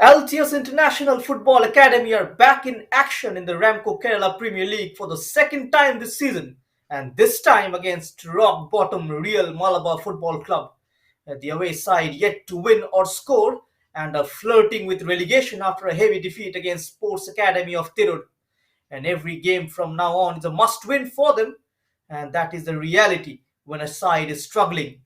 Altius International Football Academy are back in action in the RAMCO Kerala Premier League for the second time this season, and this time against rock bottom Real Malabar Football Club. The away side yet to win or score and are flirting with relegation after a heavy defeat against Sports Academy of Tirur. And every game from now on is a must win for them, and that is the reality when a side is struggling.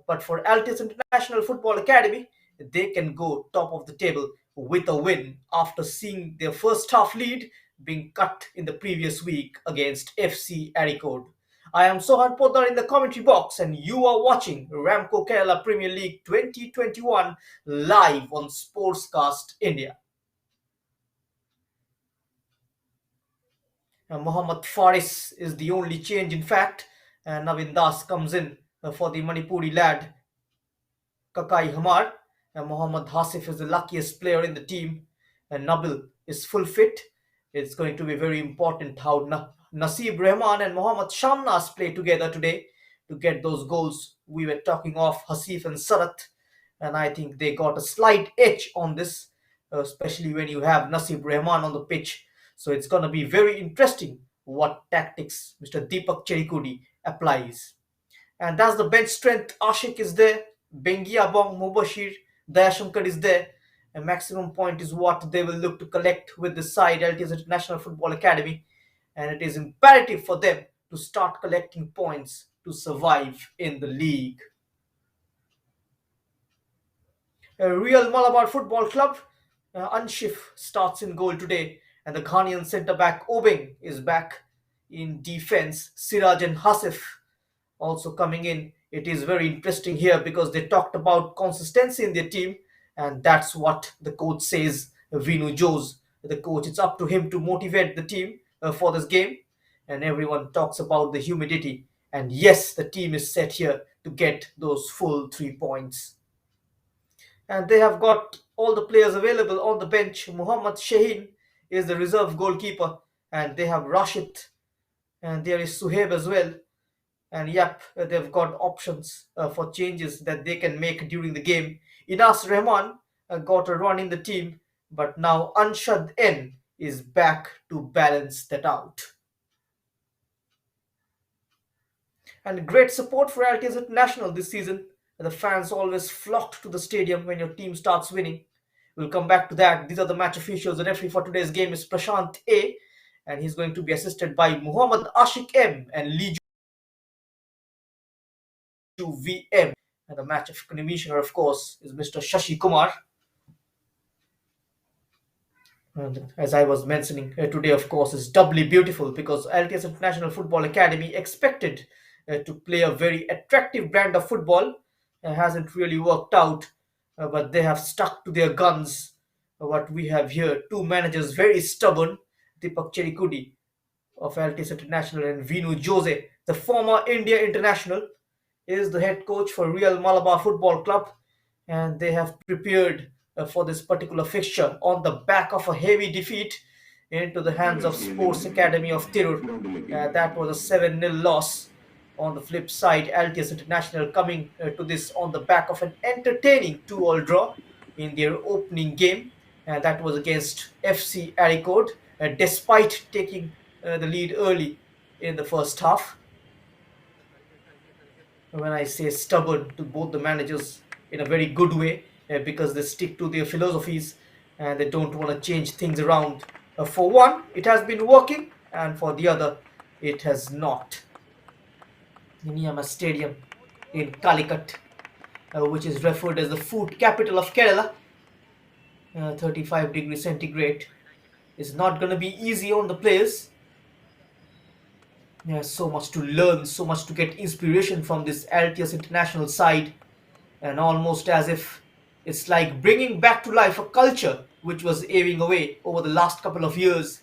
But for Altius International Football Academy, they can go top of the table with a win after seeing their first half lead being cut in the previous week against FC Aricode. I am Sohan Poddar in the commentary box, and you are watching Ramco Kerala Premier League 2021 live on Sportscast India. Mohammad Faris is the only change in fact. Navin Das comes in for the Manipuri lad Kakai Hamar. Mohammad Hasif is the luckiest player in the team. And Nabil is full fit. It's going to be very important how Nasib Rahman and Mohammad Shamnas play together today to get those goals. We were talking of Hasif and Sarat, and I think they got a slight edge on this, especially when you have Nasib Rahman on the pitch. So it's going to be very interesting what tactics Mr. Deepak Cherikudi applies. And that's the bench strength. Ashik is there, Bengi Abong, Mubashir, Dayashankar is there. A maximum point is what they will look to collect with the side, Altius International Football Academy. And it is imperative for them to start collecting points to survive in the league. A Real Malabar Football Club, Anshif starts in goal today, and the Ghanaian centre-back Obeng is back in defence. Siraj and Hasif also coming in. It is very interesting here because they talked about consistency in their team, and that's what the coach says. Vinu Jose, the coach, it's up to him to motivate the team for this game, and everyone talks about the humidity. And yes, the team is set here to get those full 3 points. And they have got all the players available on the bench. Muhammad Shaheen is the reserve goalkeeper, and they have Rashid, and there is Suhaib as well. And yep, they've got options for changes that they can make during the game. Inas Rahman got a run in the team, but now Anshad N is back to balance that out. And great support for Altius International this season. The fans always flock to the stadium when your team starts winning. We'll come back to that. These are the match officials. The referee for today's game is Prashant A, and he's going to be assisted by Muhammad Ashik M and Liju VM. And the match of commissioner, of course, is Mr. Shashi Kumar. And as I was mentioning, today, of course, is doubly beautiful because Altius International Football Academy expected to play a very attractive brand of football. Hasn't really worked out, but they have stuck to their guns. What we have here, two managers very stubborn, Deepak Cherikudi of Altius International and Vinu Jose, the former India international, is the head coach for Real Malabar Football Club, and they have prepared for this particular fixture on the back of a heavy defeat into the hands of Sports Academy of Tirur. That was a 7-0 loss. On the flip side, Altius International coming to this on the back of an entertaining 2-all draw in their opening game. That was against FC Aricode, despite taking the lead early in the first half. When I say stubborn to both the managers in a very good way, because they stick to their philosophies and they don't want to change things around. For one, it has been working, and for the other, it has not. Niyama Stadium in Calicut, which is referred as the food capital of Kerala, 35 degrees centigrade, is not going to be easy on the players. There's so much to learn, so much to get inspiration from this Altius International side, and almost as if it's like bringing back to life a culture which was ebbing away over the last couple of years.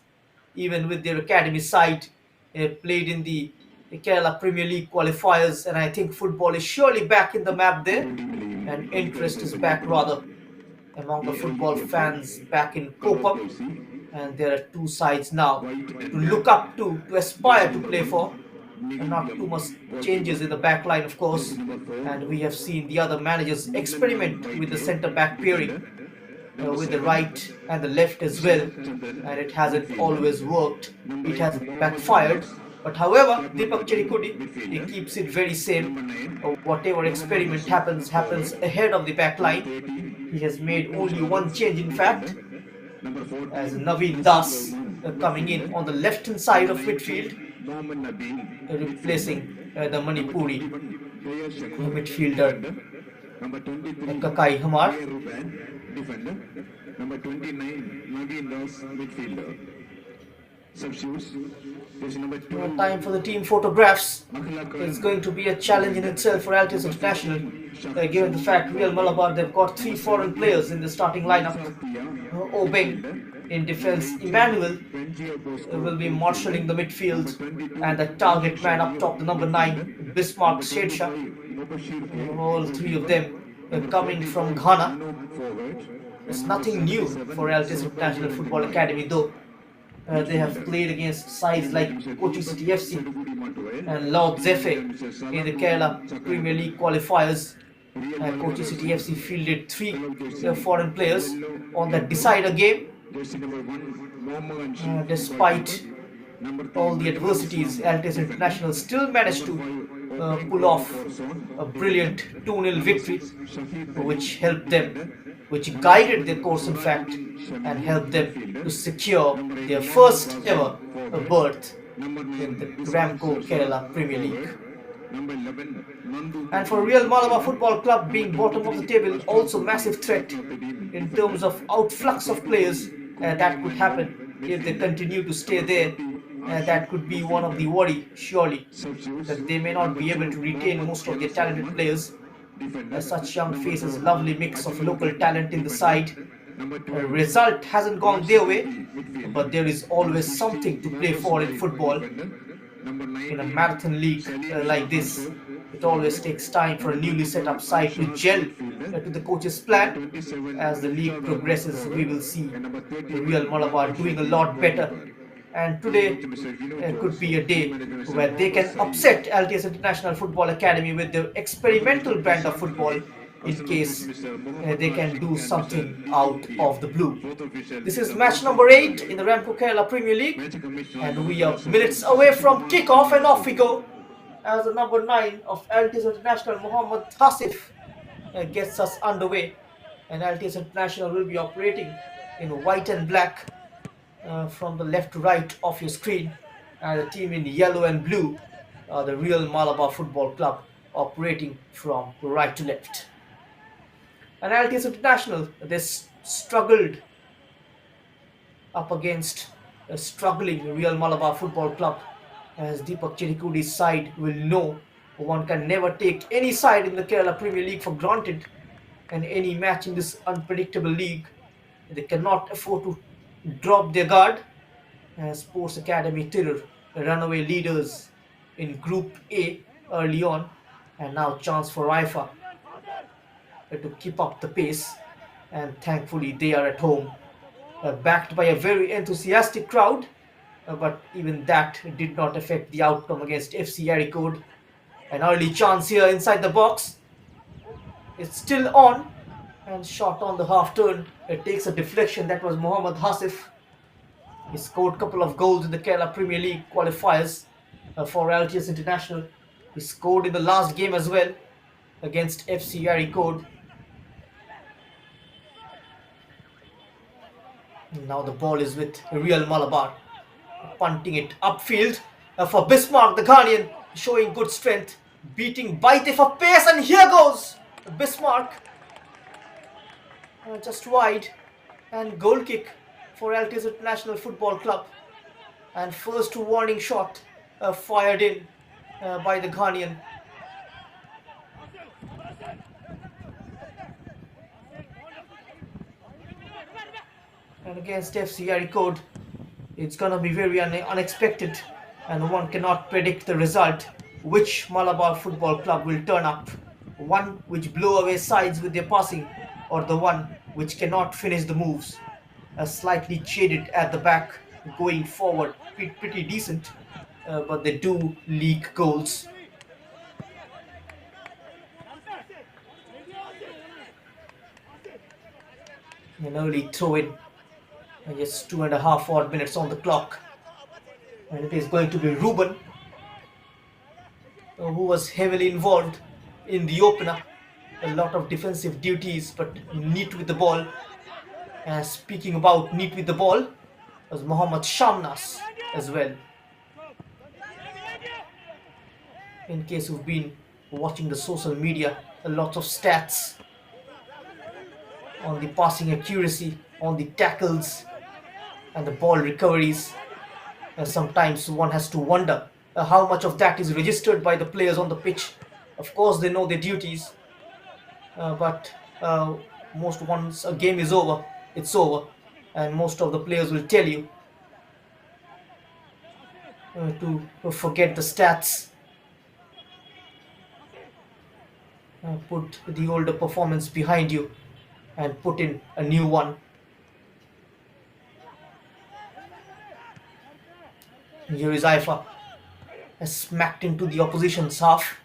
Even with their academy side, played in the Kerala Premier League qualifiers, and I think football is surely back in the map there, and interest is back rather among the football fans back in Kopam. And there are two sides now to look up to aspire to play for, and not too much changes in the back line, of course. And we have seen the other managers experiment with the centre back pairing. with the right and the left as well, and it hasn't always worked. It has backfired. But however, Deepak Cherikudi, he keeps it very same. Whatever experiment happens ahead of the back line. He has made only one change, in fact, as Naveen Das coming in on the left hand side of midfield, replacing the Manipuri midfielder Kakai Hamar. Number 29, Naveen Das, midfielder. Substitutes. Time for the team photographs. It's going to be a challenge in itself for Altius International, given the fact Real Malabar, they've got 3 foreign players in the starting lineup. Obeng in defense, Emmanuel will be marshalling the midfield, and the target man up top, the number 9, Bismarck Shedshah. All 3 of them coming from Ghana. It's nothing new for Altius International Football Academy, though. They have played against sides like Kochi City FC and Lord Zefe in the Kerala Premier League qualifiers. Kochi City FC fielded 3 foreign players on that decider game. Despite all the adversities, Altius International still managed to pull off a brilliant 2-0 victory, which guided their course, in fact, and helped them to secure their first ever berth in the RAMCO Kerala Premier League. And for Real Malabar Football Club, being bottom of the table, also massive threat in terms of outflux of players. That could happen if they continue to stay there. That could be one of the worry, surely, that they may not be able to retain most of their talented players. Such young faces, lovely mix of local talent in the side. Result hasn't gone their way, but there is always something to play for in football. In a marathon league like this, it always takes time for a newly set up side to gel to the coach's plan. As the league progresses, we will see the Real Malabar doing a lot better. And today could be a day where they can upset Altius International Football Academy with their experimental brand of football, in case they can do something out of the blue. This is match number 8 in the RAMCO Kerala Premier League, and we are minutes away from kickoff, and off we go as the number 9 of Altius International, Mohammad Hasif, gets us underway. And Altius International will be operating in white and black from the left to right of your screen, and the team in yellow and blue, the Real Malabar Football Club, operating from right to left. And Altius International, they struggled up against a struggling Real Malabar Football Club. As Deepak Cherikudi's side will know, one can never take any side in the Kerala Premier League for granted, and any match in this unpredictable league, they cannot afford to drop their guard. Sports Academy Tirur, runaway leaders in Group A early on, and now chance for Raifa to keep up the pace, and thankfully they are at home, backed by a very enthusiastic crowd, but even that did not affect the outcome against FC Aricode. An early chance here inside the box. It's still on, and shot on the half turn. It takes a deflection. That was Mohammad Hasif. He scored a couple of goals in the Kerala Premier League qualifiers for Altius International. He scored in the last game as well against FC Aricode. Now the ball is with Real Malabar, punting it upfield for Bismarck, the Ghanaian, showing good strength, beating Baite for pace, and here goes Bismarck, just wide, and goal kick for Altius International Football Club, and first warning shot fired in by the Ghanaian. And against FC Aricode, it's gonna be very unexpected, and one cannot predict the result. Which Malabar Football Club will turn up? One which blow away sides with their passing, or the one which cannot finish the moves? Slightly shaded at the back, going forward pretty decent, but they do leak goals. An early throw in, and just 2.5 odd minutes on the clock. And it is going to be Ruben, who was heavily involved in the opener. A lot of defensive duties, but neat with the ball. And speaking about neat with the ball, was Mohammad Shamnas as well. In case you've been watching the social media, a lot of stats on the passing accuracy, on the tackles, and the ball recoveries. Sometimes one has to wonder how much of that is registered by the players on the pitch. Of course, they know their duties, but most once a game is over, it's over, and most of the players will tell you to forget the stats, put the older performance behind you, and put in a new one. Here is Haifa, smacked into the opposition's half,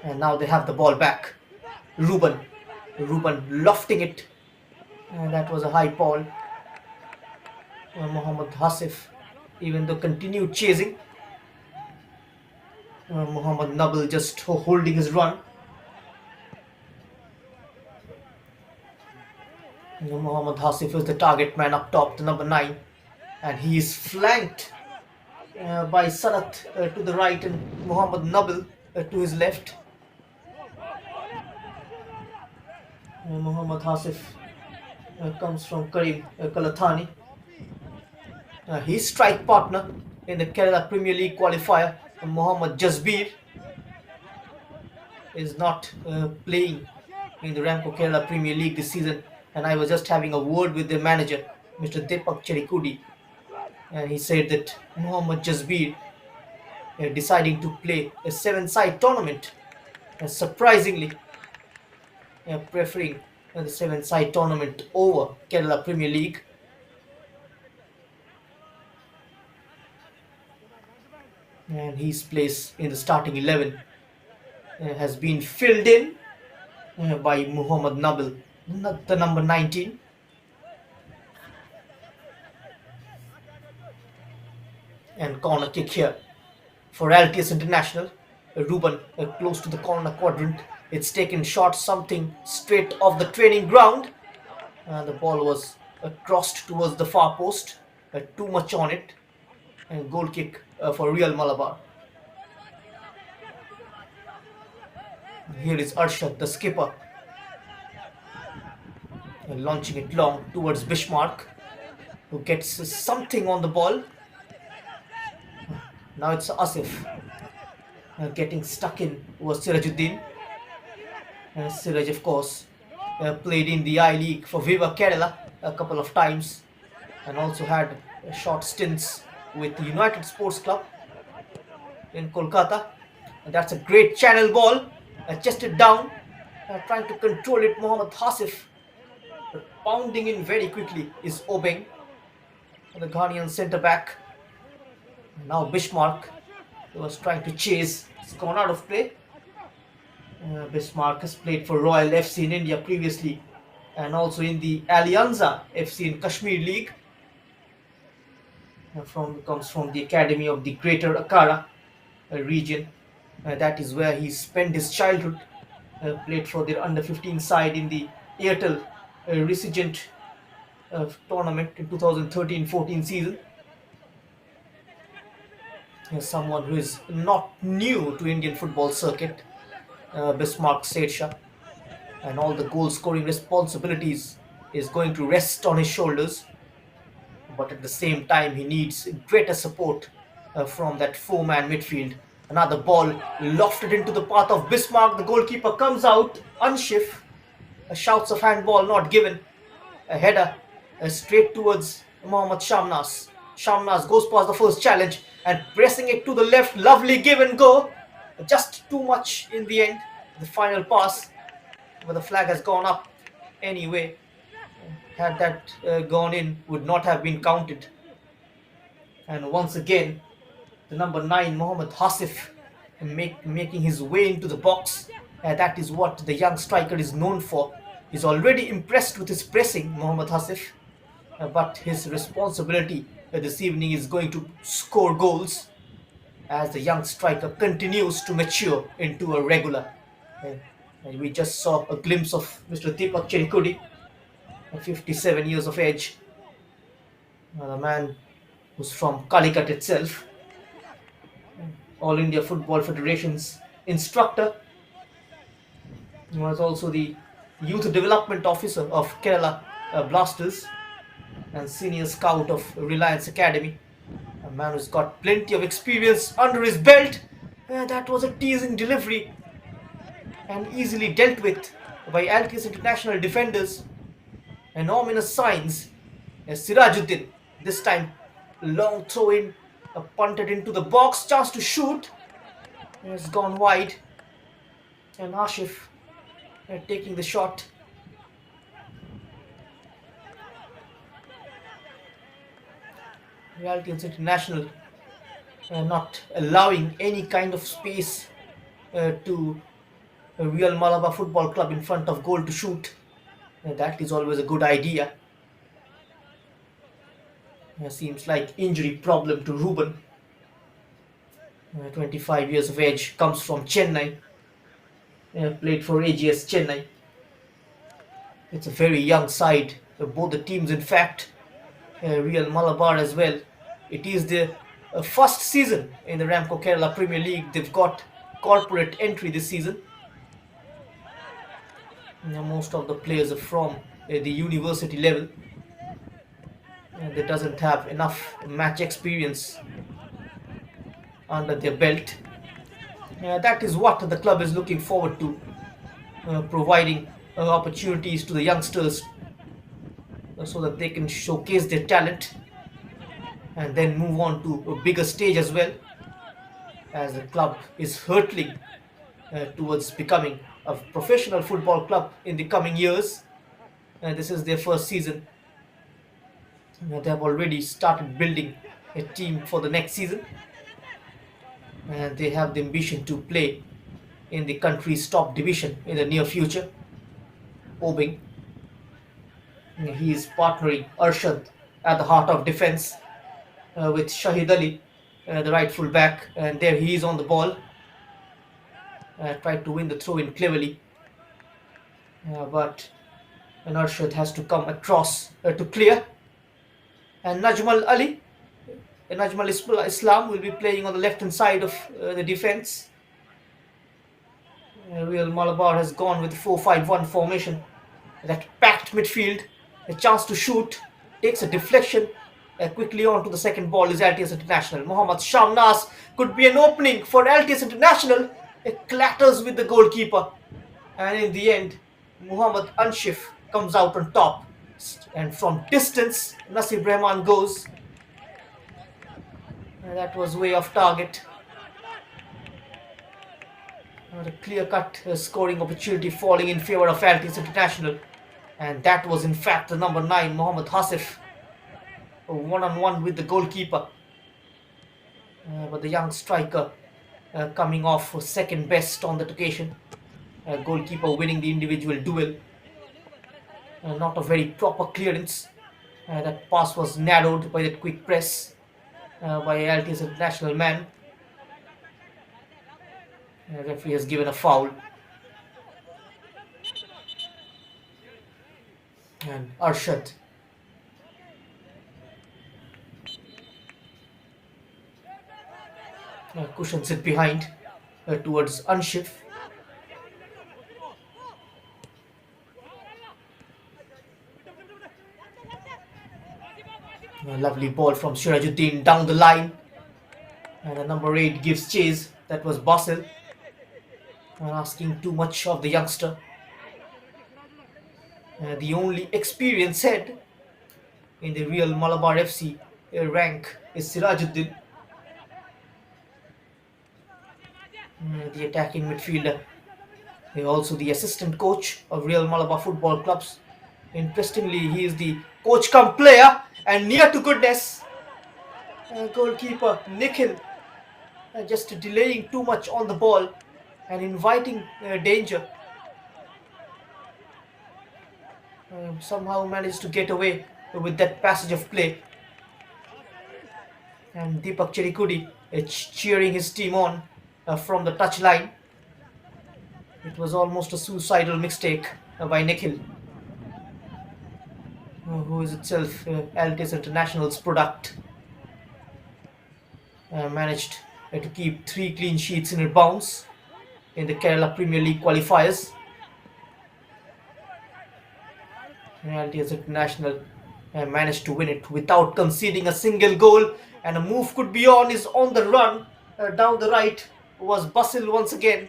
and now they have the ball back. Ruben lofting it, and that was a high ball. Mohammad Hasif, even though continued chasing, Mohammad Nabil just holding his run. Mohammad Hasif is the target man up top, the number 9, and he is flanked by Sarat to the right and Mohammad Nabil to his left. Mohammad Hasif comes from Karim Kalathani. His strike partner in the Kerala Premier League qualifier, Mohammad Jasbir, is not playing in the RAMCO Kerala Premier League this season, and I was just having a word with the manager, Mr. Deepak Cherikudi, and he said that Mohammad Jasbir deciding to play a 7-side tournament, surprisingly preferring the 7-side tournament over Kerala Premier League. And his place in the starting 11 has been filled in by Mohammad Nabil, the number 19. And corner kick here for Altius International. Ruben close to the corner quadrant. It's taken short, something straight off the training ground. The ball was crossed towards the far post. Too much on it. And goal kick for Real Malabar. Here is Arshad, the skipper, launching it long towards Bismarck, who gets something on the ball. Now it's Asif getting stuck in was Sirajuddin. Siraj, of course, played in the I-League for Viva Kerala a couple of times and also had short stints with the United Sports Club in Kolkata. And that's a great channel ball, chested down, trying to control it, Mohammad Hasif. But pounding in very quickly is Obeng, the Ghanaian centre back. Now Bismarck, who was trying to chase, has gone out of play. Bismarck has played for Royal FC in India previously and also in the Alianza FC in Kashmir League. Comes from the academy of the Greater Akara region. That is where he spent his childhood. Played for their under-15 side in the Airtel Resurgent tournament in 2013-14 season. Someone who is not new to Indian football circuit, Bismarck Sedsha, and all the goal-scoring responsibilities is going to rest on his shoulders. But at the same time, he needs greater support from that 4-man midfield. Another ball lofted into the path of Bismarck. The goalkeeper comes out, Anshif. Shouts of handball not given. A header straight towards Mohammad Shamnas. Shamnas goes past the first challenge and pressing it to the left. Lovely give and go. Just too much in the end. The final pass, but the flag has gone up anyway. Had that gone in, would not have been counted. And once again, the number 9, Mohammad Hasif, making his way into the box. That is what the young striker is known for. He's already impressed with his pressing, Mohammad Hasif, but his responsibility this evening is going to score goals as the young striker continues to mature into a regular. Uh, and we just saw a glimpse of Mr. Deepak Cherikudi, 57 years of age, the man who's from Calicut itself, All India Football Federation's instructor. He was also the youth development officer of Kerala Blasters and senior scout of Reliance Academy. A man who's got plenty of experience under his belt. That was a teasing delivery and easily dealt with by Altius international defenders. An ominous signs. Sirajuddin, this time long throw in, punted into the box, chance to shoot. It's gone wide. And Ashif taking the shot. Altius international not allowing any kind of space to a real Malabar Football Club in front of goal to shoot. That is always a good idea. Seems like injury problem to Ruben. 25 years of age, comes from Chennai. Played for AGS Chennai. It's a very young side. Both the teams, in fact, Real Malabar as well. It is their first season in the RAMCO Kerala Premier League. They've got corporate entry this season. Most of the players are from the university level. They doesn't have enough match experience under their belt. That is what the club is looking forward to, providing opportunities to the youngsters so that they can showcase their talent and then move on to a bigger stage as well, as the club is hurtling towards becoming a professional football club in the coming years. This is their first season. They have already started building a team for the next season, and they have the ambition to play in the country's top division in the near future. Obing, he is partnering Arshad at the heart of defense with Shahid Ali, the right full back, and there he is on the ball. Tried to win the throw in cleverly, but Arshad has to come across to clear. And Najmal Islam will be playing on the left hand side of the defense. Real Malabar has gone with 4-5-1 formation. That packed midfield, a chance to shoot, takes a deflection. Quickly on to the second ball is Altius International. Mohammad Shamnas could be an opening for Altius International. It clatters with the goalkeeper. And in the end, Muhammad Anshif comes out on top. And from distance, Nasib Rahman goes. That was way off target. A clear-cut scoring opportunity falling in favor of Altius International. And that was in fact the number 9, Mohammad Hasif. One-on-one with the goalkeeper. But the young striker coming off for second best on that occasion. Goalkeeper winning the individual duel. Not a very proper clearance. That pass was narrowed by that quick press by Altius International man. Referee has given a foul. And Arshad cushions it behind towards Anshif. A lovely ball from Sirajuddin down the line. And the number 8 gives chase. That was Basil. Asking too much of the youngster. The only experienced head in the Real Malabar FC rank is Sirajuddin. The attacking midfielder. Also the assistant coach of Real Malabar Football Clubs. Interestingly, he is the coach cum player and near to goodness. Goalkeeper Nikhil just delaying too much on the ball and inviting danger. somehow managed to get away with that passage of play. And Deepak Cherikudi cheering his team on from the touchline. It was almost a suicidal mistake by Nikhil, who is itself Altius International's product. Managed to keep 3 clean sheets in bounds in the Kerala Premier League qualifiers. Altius International managed to win it without conceding a single goal, and a move could be on is on the run down the right was Basil once again,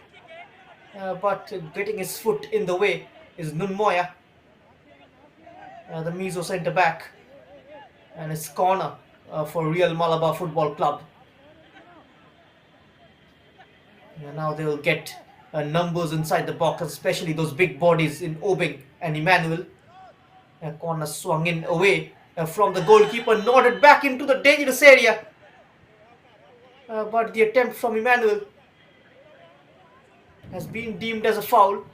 but getting his foot in the way is Nunmoya, the Mizo centre back, and it's corner for Real Malabar Football Club. And now they will get numbers inside the box, especially those big bodies in Obing and Emmanuel. Corner swung in away from the goalkeeper, nodded back into the dangerous area. But the attempt from Emmanuel has been deemed as a foul.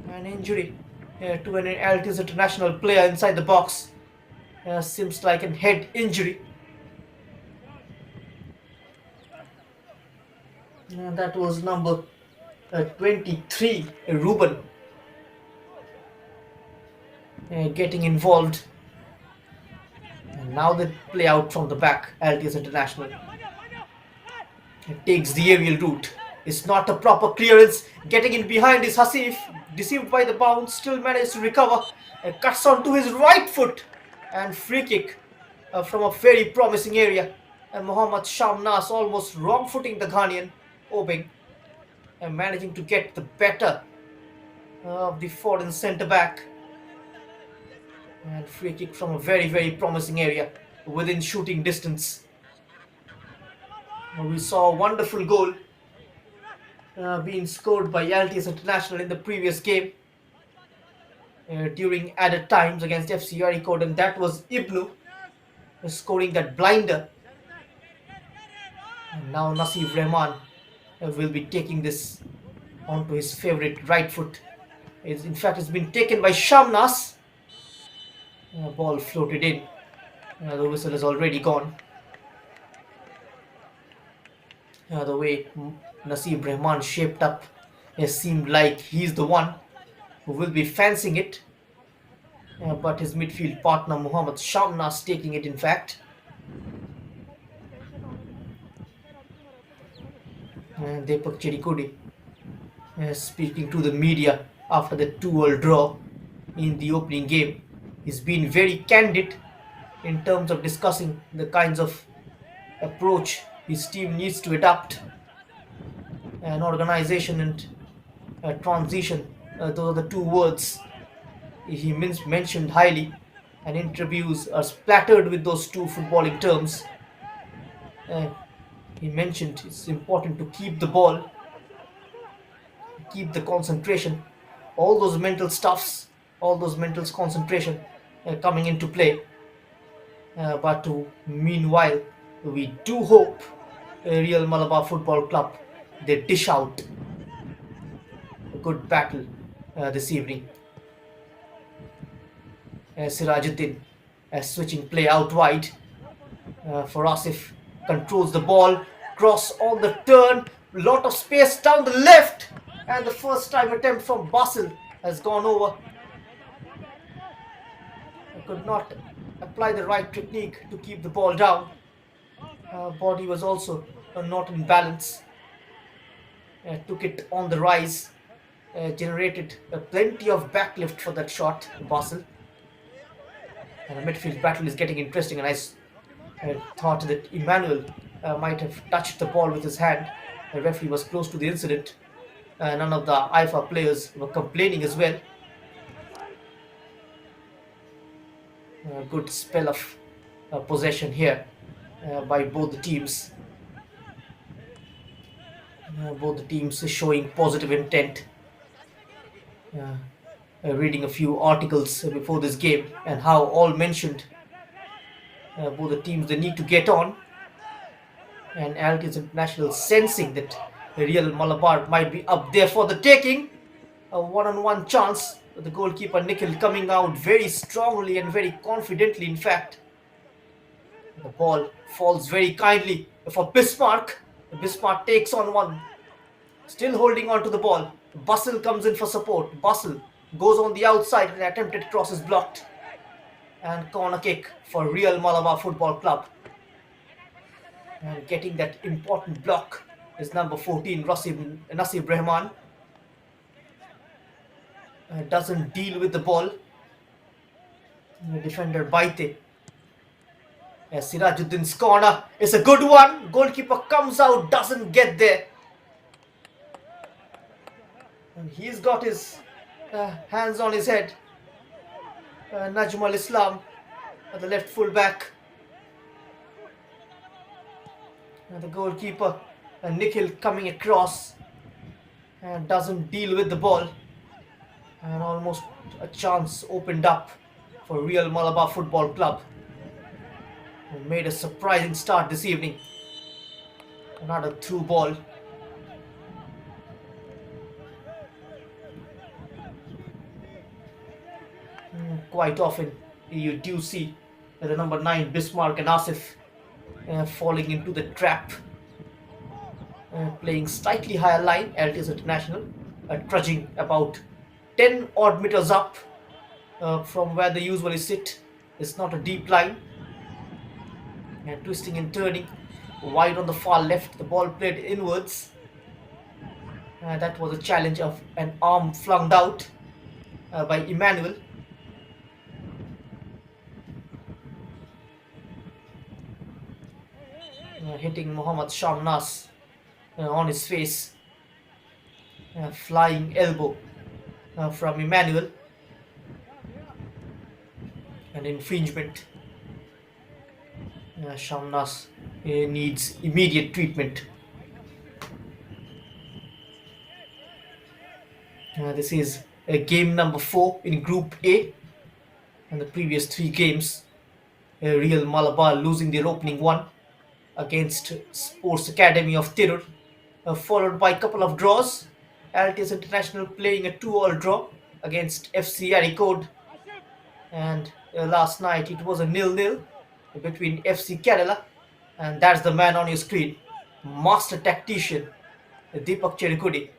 An injury to an Altius International player inside the box. Seems like a head injury. That was number 23, Ruben, getting involved. And now they play out from the back. Altius International takes the aerial route. It's not a proper clearance. Getting in behind is Hasif, deceived by the bounce, still managed to recover. Cuts onto his right foot, and free kick from a very promising area. And Mohammad Shamnas almost wrong-footing the Ghanaian Obing, and managing to get the better of the foreign centre back. And free kick from a very, very promising area within shooting distance. We saw a wonderful goal being scored by Altius International in the previous game during added times against FC Yarikod, and that was Ibnu scoring that blinder. And now Nasib Rahman will be taking this onto his favorite right foot. In fact, it's been taken by Shamnas. Ball floated in. The whistle is already gone. The way Nasib Rahman shaped up, it seemed like he's the one who will be fancying it. But his midfield partner Mohammad Shamnas taking it, in fact. Deepak Cherikudi speaking to the media after the 2-2 draw in the opening game. He's been very candid in terms of discussing the kinds of approach his team needs to adapt. An organization and transition, those are the two words he mentioned highly, and interviews are splattered with those two footballing terms. He mentioned it's important to keep the ball, keep the concentration, all those mental stuffs, all those mental concentration coming into play. But meanwhile, we do hope Real Malabar Football Club, they dish out a good battle this evening. Sirajuddin switching play out wide for Asif, controls the ball, cross on the turn, lot of space down the left, and the first time attempt from Basil has gone over. Could not apply the right technique to keep the ball down. Body was also not in balance. Took it on the rise, generated plenty of backlift for that shot, Basil. And the midfield battle is getting interesting, and I thought that Emmanuel might have touched the ball with his hand. The referee was close to the incident. None of the IFA players were complaining as well. Good spell of possession here by both the teams. Both the teams showing positive intent. Reading a few articles before this game, and how all mentioned both the teams, they need to get on. And Altius International sensing that Real Malabar might be up there for the taking. A one-on-one chance The goalkeeper Nikhil coming out very strongly and very confidently, in fact. The ball falls very kindly for Bismarck. Bismarck takes on one, still holding on to the ball. Bustle comes in for support. Bustle goes on the outside and attempted cross is blocked. And corner kick for Real Malabar Football Club. And getting that important block is number 14, Nasib Rahman. Doesn't deal with the ball. Defender Baite. Sirajuddin's corner is a good one. Goalkeeper comes out, doesn't get there. And he's got his hands on his head. Najm al-Islam, the left full back. The goalkeeper Nikhil coming across and doesn't deal with the ball. And almost a chance opened up for Real Malabar Football Club, who made a surprising start this evening. Another through ball. Quite often you do see the number 9 Bismarck and Asif falling into the trap, playing slightly higher line. Altius International trudging about 10 odd meters up from where they usually sit. It's not a deep line. And twisting and turning wide on the far left, the ball played inwards. That was a challenge of an arm flung out by Emmanuel. Hitting Mohammad Shamnas on his face. Flying elbow from Emmanuel. An infringement. Shamnas needs immediate treatment. This is game number 4 in Group A. And the previous 3 games, Real Malabar losing their opening one against Sports Academy of Tirur, followed by a couple of draws. Altius International playing a 2-all draw against FC Aricode, and last night it was a 0-0 between FC Kerala, and that's the man on your screen, master tactician Deepak Cherukudi,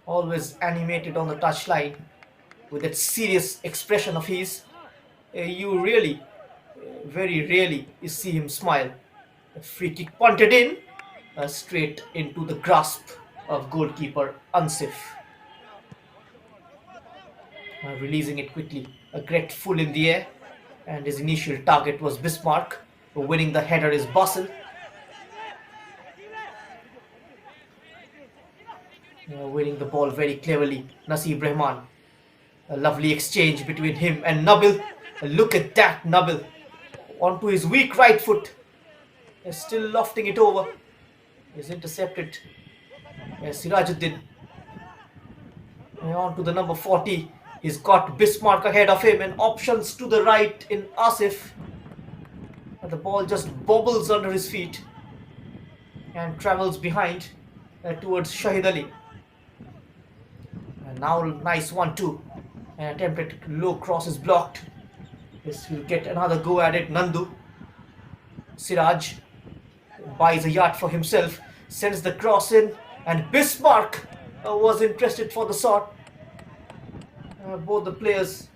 always animated on the touchline with that serious expression of his. You really very rarely you see him smile. A free kick punted in straight into the grasp of goalkeeper Ansif. Releasing it quickly, a great full in the air, and his initial target was Bismarck. Winning the header is Basel. Winning the ball very cleverly, Nasib Rahman. A lovely exchange between him and Nabil. Look at that, Nabil onto his weak right foot, still lofting it over. Is intercepted. Sirajuddin on to the number 40. He's got Bismarck ahead of him and options to the right in Asif. The ball just bobbles under his feet and travels behind towards Shahid Ali. And now nice 1-2. An attempted low cross is blocked. This will get another go at it. Nandu. Siraj buys a yard for himself, sends the cross in, and Bismarck was interested for the shot. Both the players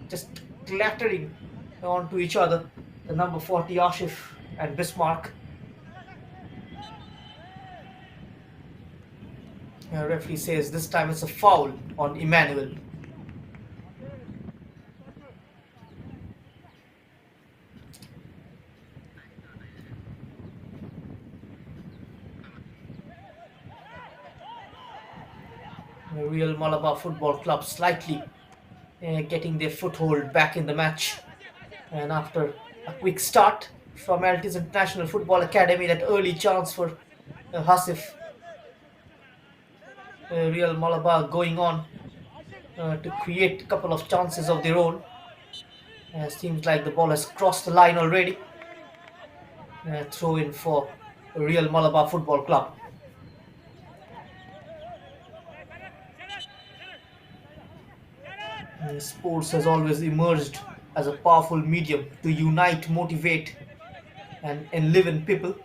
just clattering onto each other. The number 40 Ashif and Bismarck. Referee says this time it's a foul on Emmanuel. Real Malabar Football Club slightly getting their foothold back in the match, and after a quick start from Altius International Football Academy, that early chance for Hasif, Real Malabar going on to create a couple of chances of their own. Seems like the ball has crossed the line already. Throw in for Real Malabar Football Club. Sports has always emerged as a powerful medium to unite, motivate, and enliven people,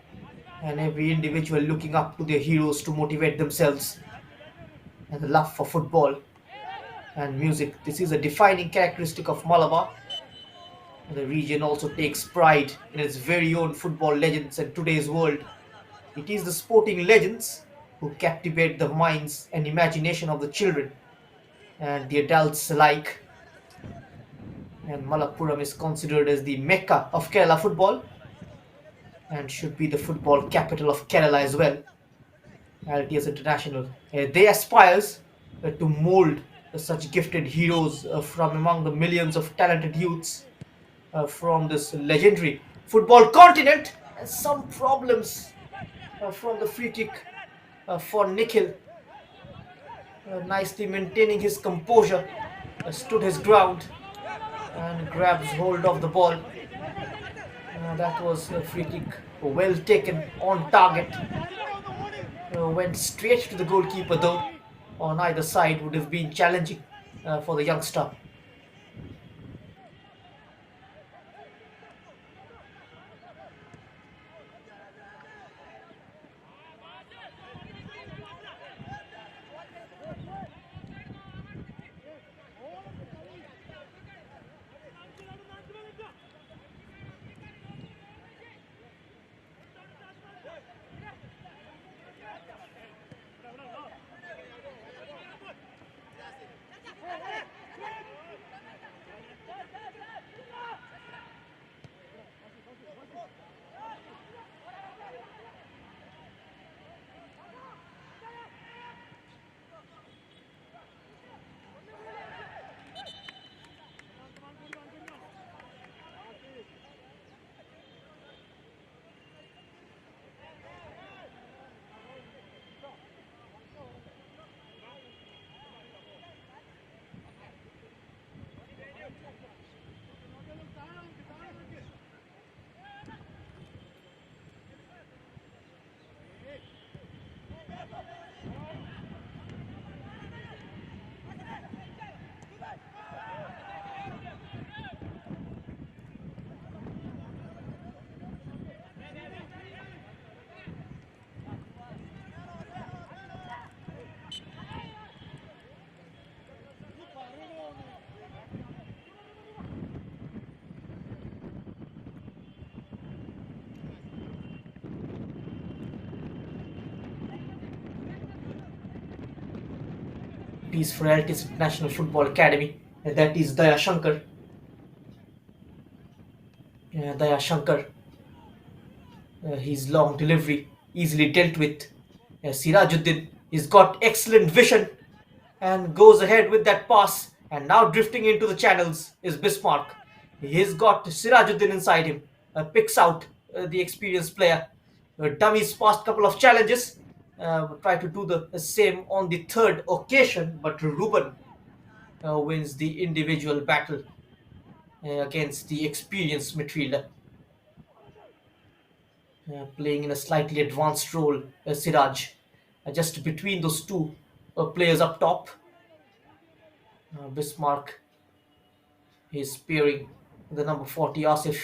and every individual looking up to their heroes to motivate themselves. And the love for football and music. This is a defining characteristic of Malabar. The region also takes pride in its very own football legends in today's world. It is the sporting legends who captivate the minds and imagination of the children and the adults alike. And Malappuram is considered as the Mecca of Kerala football and should be the football capital of Kerala as well. Altius International. They aspires to mold such gifted heroes from among the millions of talented youths from this legendary football continent. And some problems from the free kick for Nikhil, nicely maintaining his composure, stood his ground and grabs hold of the ball. That was a free kick, well taken, on target. Went straight to the goalkeeper though. On either side would have been challenging for the youngster. It is for Altius International Football Academy. That is Daya Shankar. Daya Shankar. His long delivery easily dealt with. Sirajuddin, he's got excellent vision and goes ahead with that pass. And now drifting into the channels is Bismarck. He's got Sirajuddin inside him. Picks out the experienced player. Dummies past couple of challenges. Try to do the same on the third occasion, but Ruben wins the individual battle against the experienced midfielder. Playing in a slightly advanced role, Siraj. Just between those two players up top. Bismarck is spearing the number 40 Asif.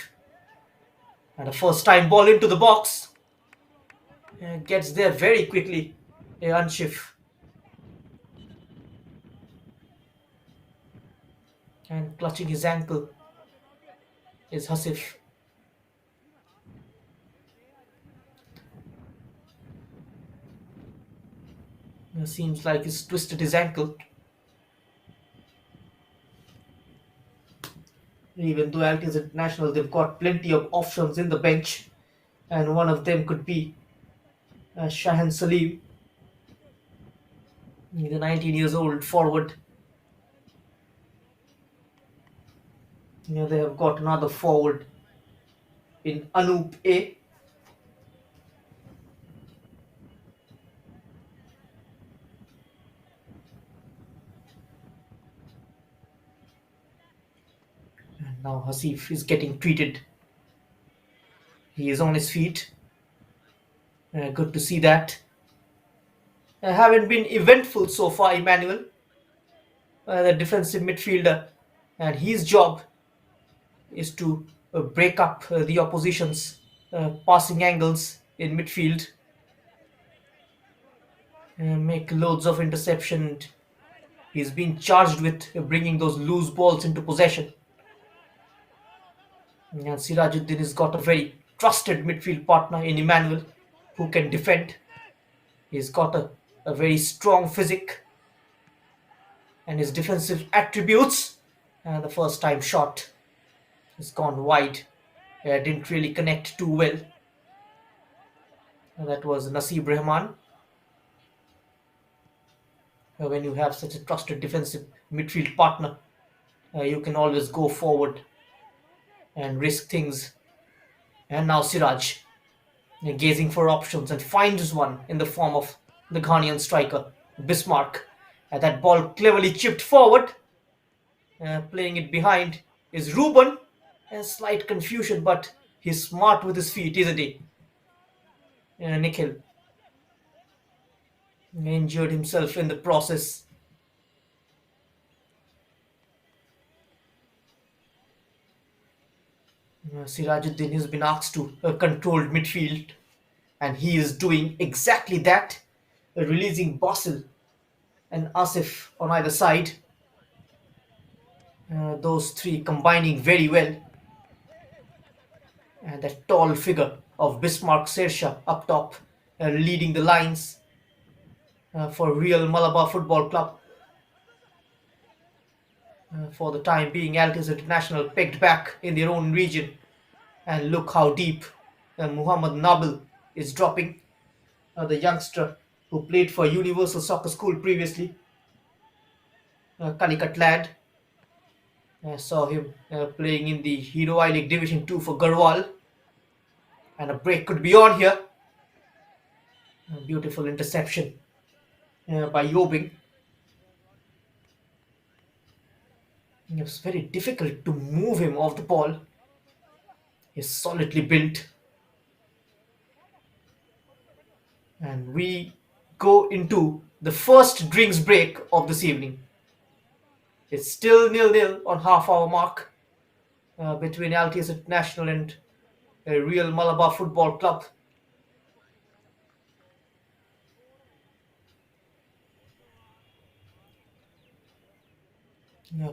And a first time ball into the box. Gets there very quickly, Anshif. And clutching his ankle is Hasif. Seems like he's twisted his ankle. Even though Altius International, they've got plenty of options in the bench, and one of them could be Shahan Salim, the 19 years old forward. They have got another forward in Anup A. And now Hasif is getting treated. He is on his feet. Good to see that. Haven't been eventful so far, Emmanuel. The defensive midfielder and his job is to break up the opposition's passing angles in midfield, make loads of interception. He's been charged with bringing those loose balls into possession. And Sirajuddin has got a very trusted midfield partner in Emmanuel who can defend. He's got a very strong physique and his defensive attributes. And the first time shot has gone wide. Didn't really connect too well. That was Nasib Rahman. When you have such a trusted defensive midfield partner, you can always go forward and risk things. And now Siraj, gazing for options and finds one in the form of the Ghanaian striker Bismarck. That ball cleverly chipped forward. Playing it behind is Ruben. A slight confusion, but he's smart with his feet, isn't he? Nikhil injured himself in the process. Sirajuddin has been asked to control midfield, and he is doing exactly that, releasing Basil and Asif on either side. Those three combining very well. And that tall figure of Bismarck Sersha up top, leading the lines for Real Malabar Football Club. For the time being, Altius International pegged back in their own region. And look how deep Muhammad Nabil is dropping. The youngster who played for Universal Soccer School previously. Calicut lad. Saw him playing in the Hero I League Division 2 for Garhwal. And a break could be on here. A beautiful interception by Yobing. It was very difficult to move him off the ball. He's solidly built. And we go into the first drinks break of this evening. It's still 0-0 on half-hour mark between Altius International and Real Malabar Football Club.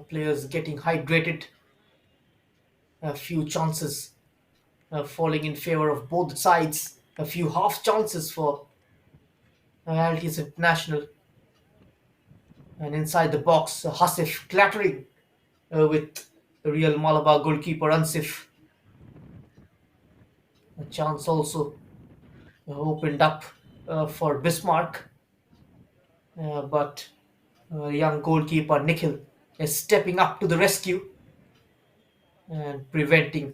Players getting hydrated. A few chances falling in favor of both sides. A few half chances for Altius International. And inside the box, Hasif clattering with the Real Malabar goalkeeper Ansif. A chance also opened up for Bismarck. But young goalkeeper Nikhil is stepping up to the rescue and preventing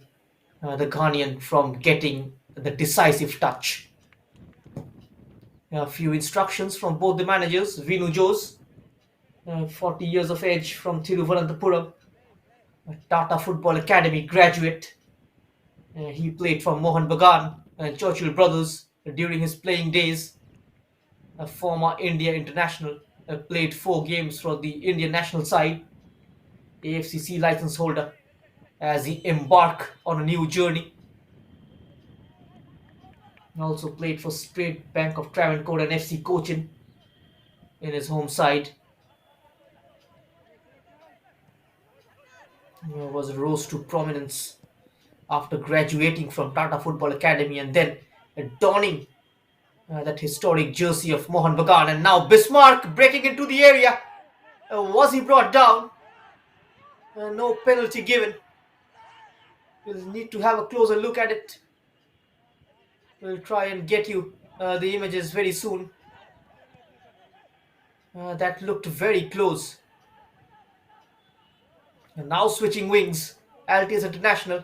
the Ghanaian from getting the decisive touch. A few instructions from both the managers. Vinu Jose, 40 years of age, from Thiruvananthapuram, a Tata Football Academy graduate. He played for Mohan Bagan and Churchill Brothers during his playing days. A former India international, played 4 games for the Indian national side, AFCC license holder, as he embarked on a new journey. He also played for State Bank of Travancore and FC Cochin in his home side. He rose to prominence after graduating from Tata Football Academy and then donning that historic jersey of Mohan Bagan. And now Bismarck breaking into the area. Was he brought down? No penalty given. We'll need to have a closer look at it. We'll try and get you the images very soon. That looked very close. And now switching wings, Altius International.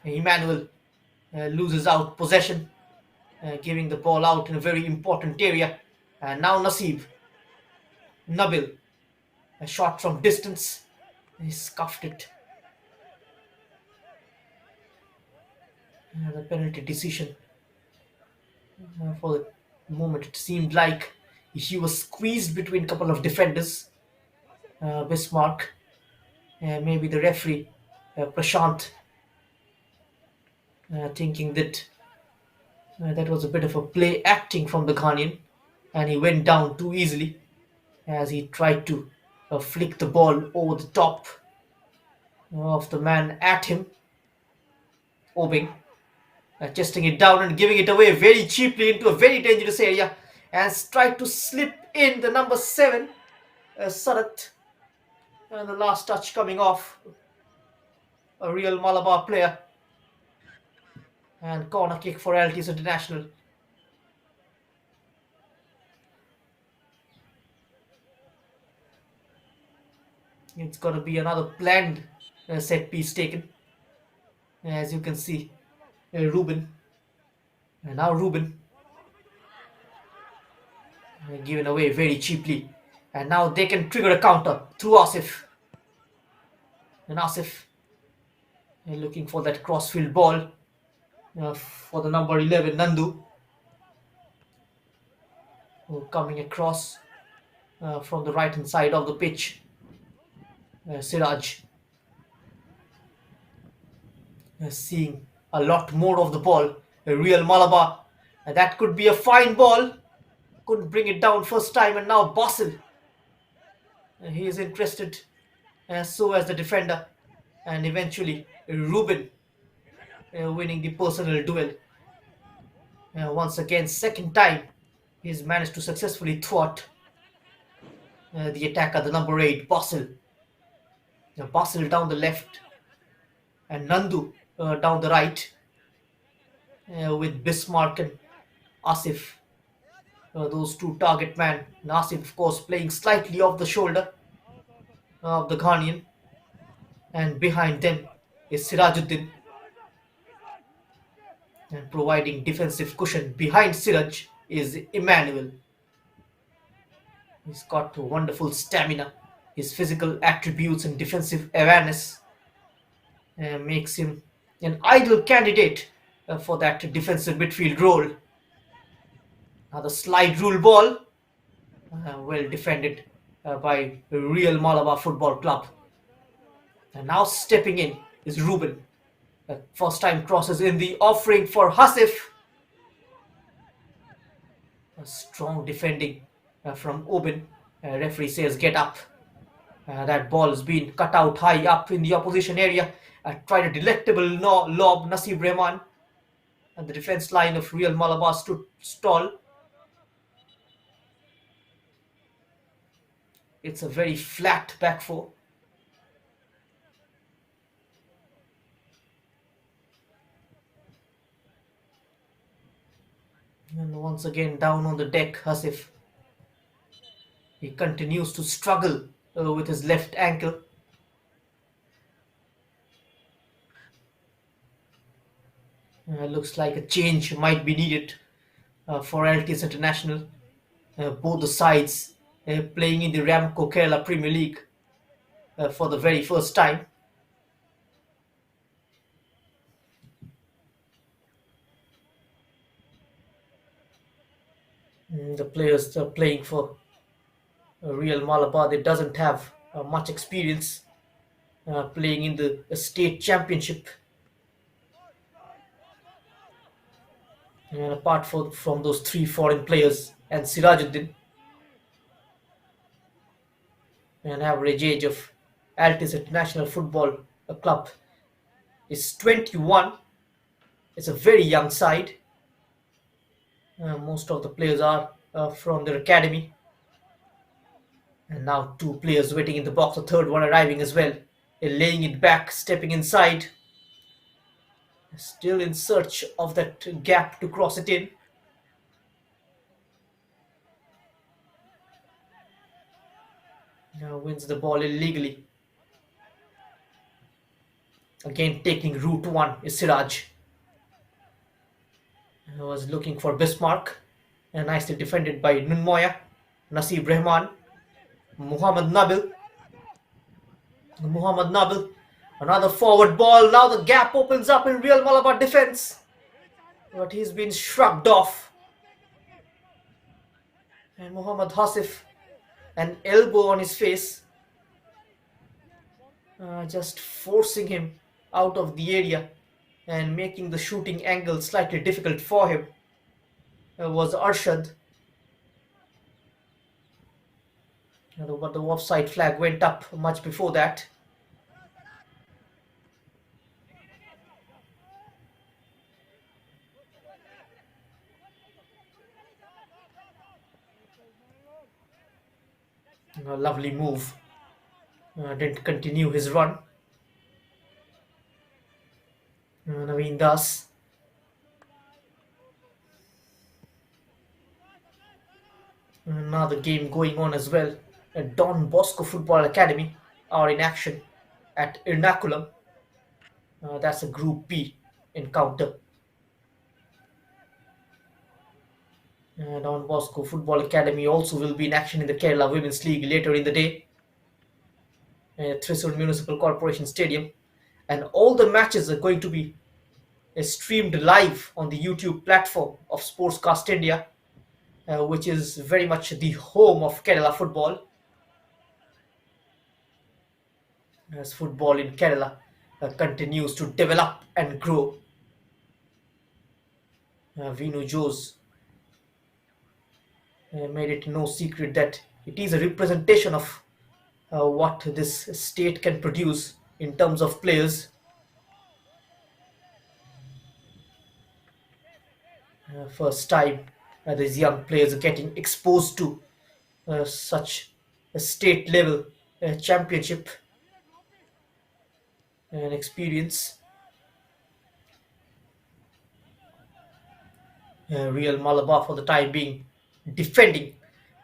Emmanuel loses out possession, giving the ball out in a very important area. And now Nabil, a shot from distance. He scuffed it. The penalty decision For the moment, it seemed like he was squeezed between a couple of defenders. Bismarck, maybe the referee, Prashant, thinking that that was a bit of a play acting from the Ghanaian, and he went down too easily as he tried to flick the ball over the top of the man at him, Obing, chesting it down and giving it away very cheaply into a very dangerous area, and tried to slip in the number 7, Sarat, and the last touch coming off a real Malabar player, and corner kick for Altius International. It's got to be another planned set piece taken. As you can see, Ruben. And now Ruben. Given away very cheaply. And now they can trigger a counter through Asif. And Asif looking for that crossfield ball for the number 11, Nandu. Coming across from the right hand side of the pitch. Siraj. Seeing a lot more of the ball. A real Malabar. And that could be a fine ball. Couldn't bring it down first time, and now Basil. He is interested, so as the defender, and eventually Ruben winning the personal duel. Once again, second time, he's managed to successfully thwart the attacker, the number 8, Basil. Basil down the left, and Nandu down the right, with Bismarck and Asif. Those two target man. Nasif, of course, playing slightly off the shoulder of the Ghanaian. And behind them is Sirajuddin. And providing defensive cushion behind Siraj is Emmanuel. He's got wonderful stamina. His physical attributes and defensive awareness makes him an ideal candidate for that defensive midfield role. Now the slide rule ball, well defended by Real Malabar Football Club. And now stepping in is Ruben. First time crosses in the offering for Hasif. A strong defending from Obin. Referee says get up. That ball has been cut out high up in the opposition area. Tried a delectable lob, Nasib Rahman. And the defense line of Real Malabar stood tall. It's a very flat back four. And once again down on the deck, Hasif. He continues to struggle with his left ankle. Looks like a change might be needed for Altius International. Both the sides playing in the RAMCO Kerala Premier League for the very first time. The players are playing for Real Malabar. They doesn't have much experience playing in the state championship. And apart from those 3 foreign players and Sirajuddin, an average age of Altius International Football Club is 21. It's a very young side. Most of the players are from their academy. And now 2 players waiting in the box, a third one arriving as well. Laying it back, stepping inside. Still in search of that gap to cross it in. Now wins the ball illegally. Again taking route 1 is Siraj. He was looking for Bismarck. And nicely defended by Nunmoya, Nasib Rahman, Muhammad Nabil. Another forward ball. Now the gap opens up in Real Malabar defense. But he's been shrugged off And Mohammad Hasif, an elbow on his face, just forcing him out of the area and making the shooting angle slightly difficult for him, was Arshad. But the offside flag went up much before that. A lovely move. Didn't continue his run. Naveen Das. Another game going on as well. Don Bosco Football Academy are in action at Ernakulam. That's a Group B encounter. Don Bosco Football Academy also will be in action in the Kerala Women's League later in the day at Thrissur Municipal Corporation Stadium. And all the matches are going to be streamed live on the YouTube platform of Sportscast India, which is very much the home of Kerala football. As football in Kerala continues to develop and grow. Vinu Jose made it no secret that it is a representation of what this state can produce in terms of players. First time these young players are getting exposed to such a state level championship and experience. Real Malabar for the time being defending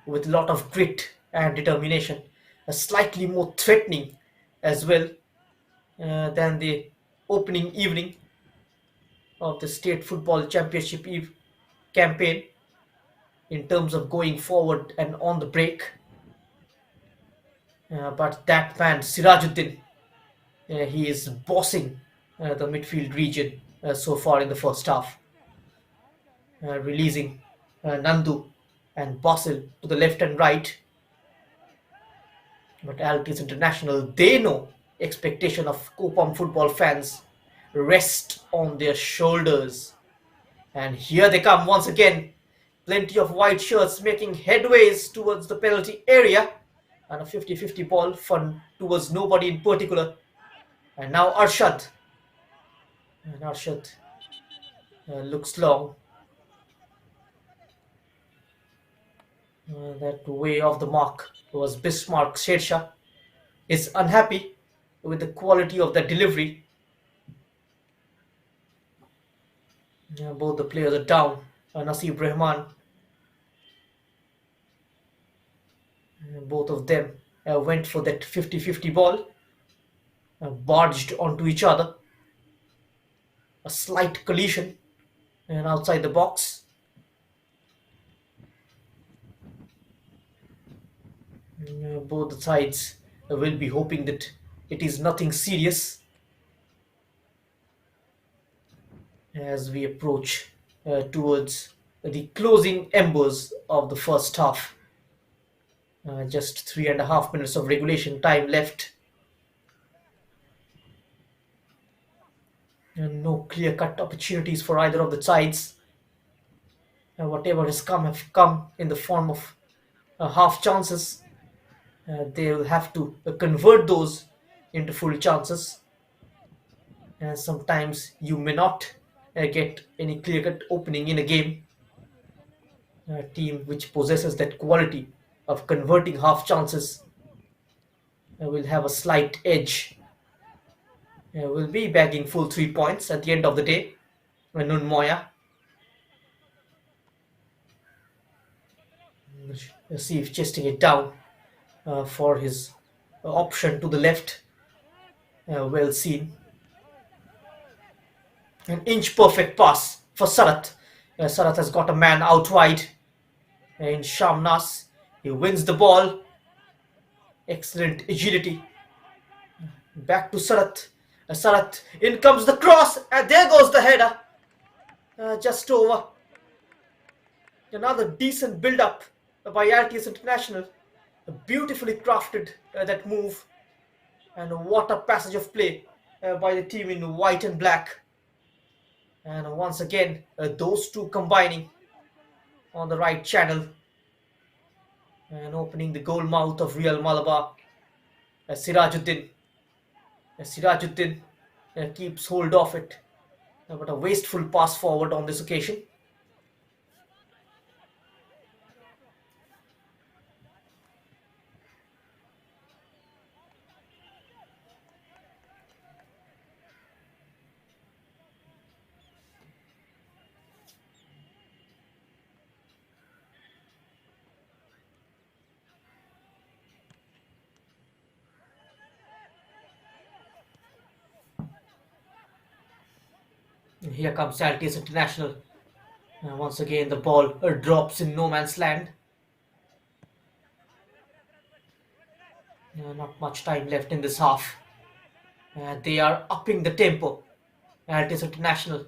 with a lot of grit and determination, slightly more threatening as well than the opening evening of the state football championship campaign in terms of going forward and on the break. But that man Sirajuddin, he is bossing the midfield region so far in the first half, releasing Nandu and Basil to the left and right. But Altius International, they know expectation of Kopam football fans rest on their shoulders. And here they come once again. Plenty of white shirts making headways towards the penalty area. And a 50-50 ball fun towards nobody in particular. And now Arshad. And Arshad looks long. That way off the mark was Bismarck Shersha. Is unhappy with the quality of that delivery. Both the players are down. Nasib Rahman. Both of them went for that 50-50 ball. Barged onto each other. A slight collision and outside the box. Both sides will be hoping that it is nothing serious as we approach towards the closing embers of the first half. Just 3.5 minutes of regulation time left. And no clear-cut opportunities for either of the sides. Whatever has come have come in the form of half chances. They will have to convert those into full chances. And sometimes you may not get any clear-cut opening in a game. A team which possesses that quality of converting half chances will have a slight edge. Will be bagging full 3 points at the end of the day. Nun Moya. See if chesting it down for his option to the left. Well seen. An inch perfect pass for Sarat. Sarat has got a man out wide in Shamnas. He wins the ball. Excellent agility. Back to Sarat. Sarat, in comes the cross, and there goes the header. Just over. Another decent build-up by Altius International. Beautifully crafted that move, and what a passage of play by the team in white and black. And once again, those two combining on the right channel and opening the goal mouth of Real Malabar. Sirajuddin. Sirajuddin keeps hold of it, but a wasteful pass forward on this occasion. Here comes Altius International. Once again, the ball drops in no man's land. Not much time left in this half. They are upping the tempo. Altius International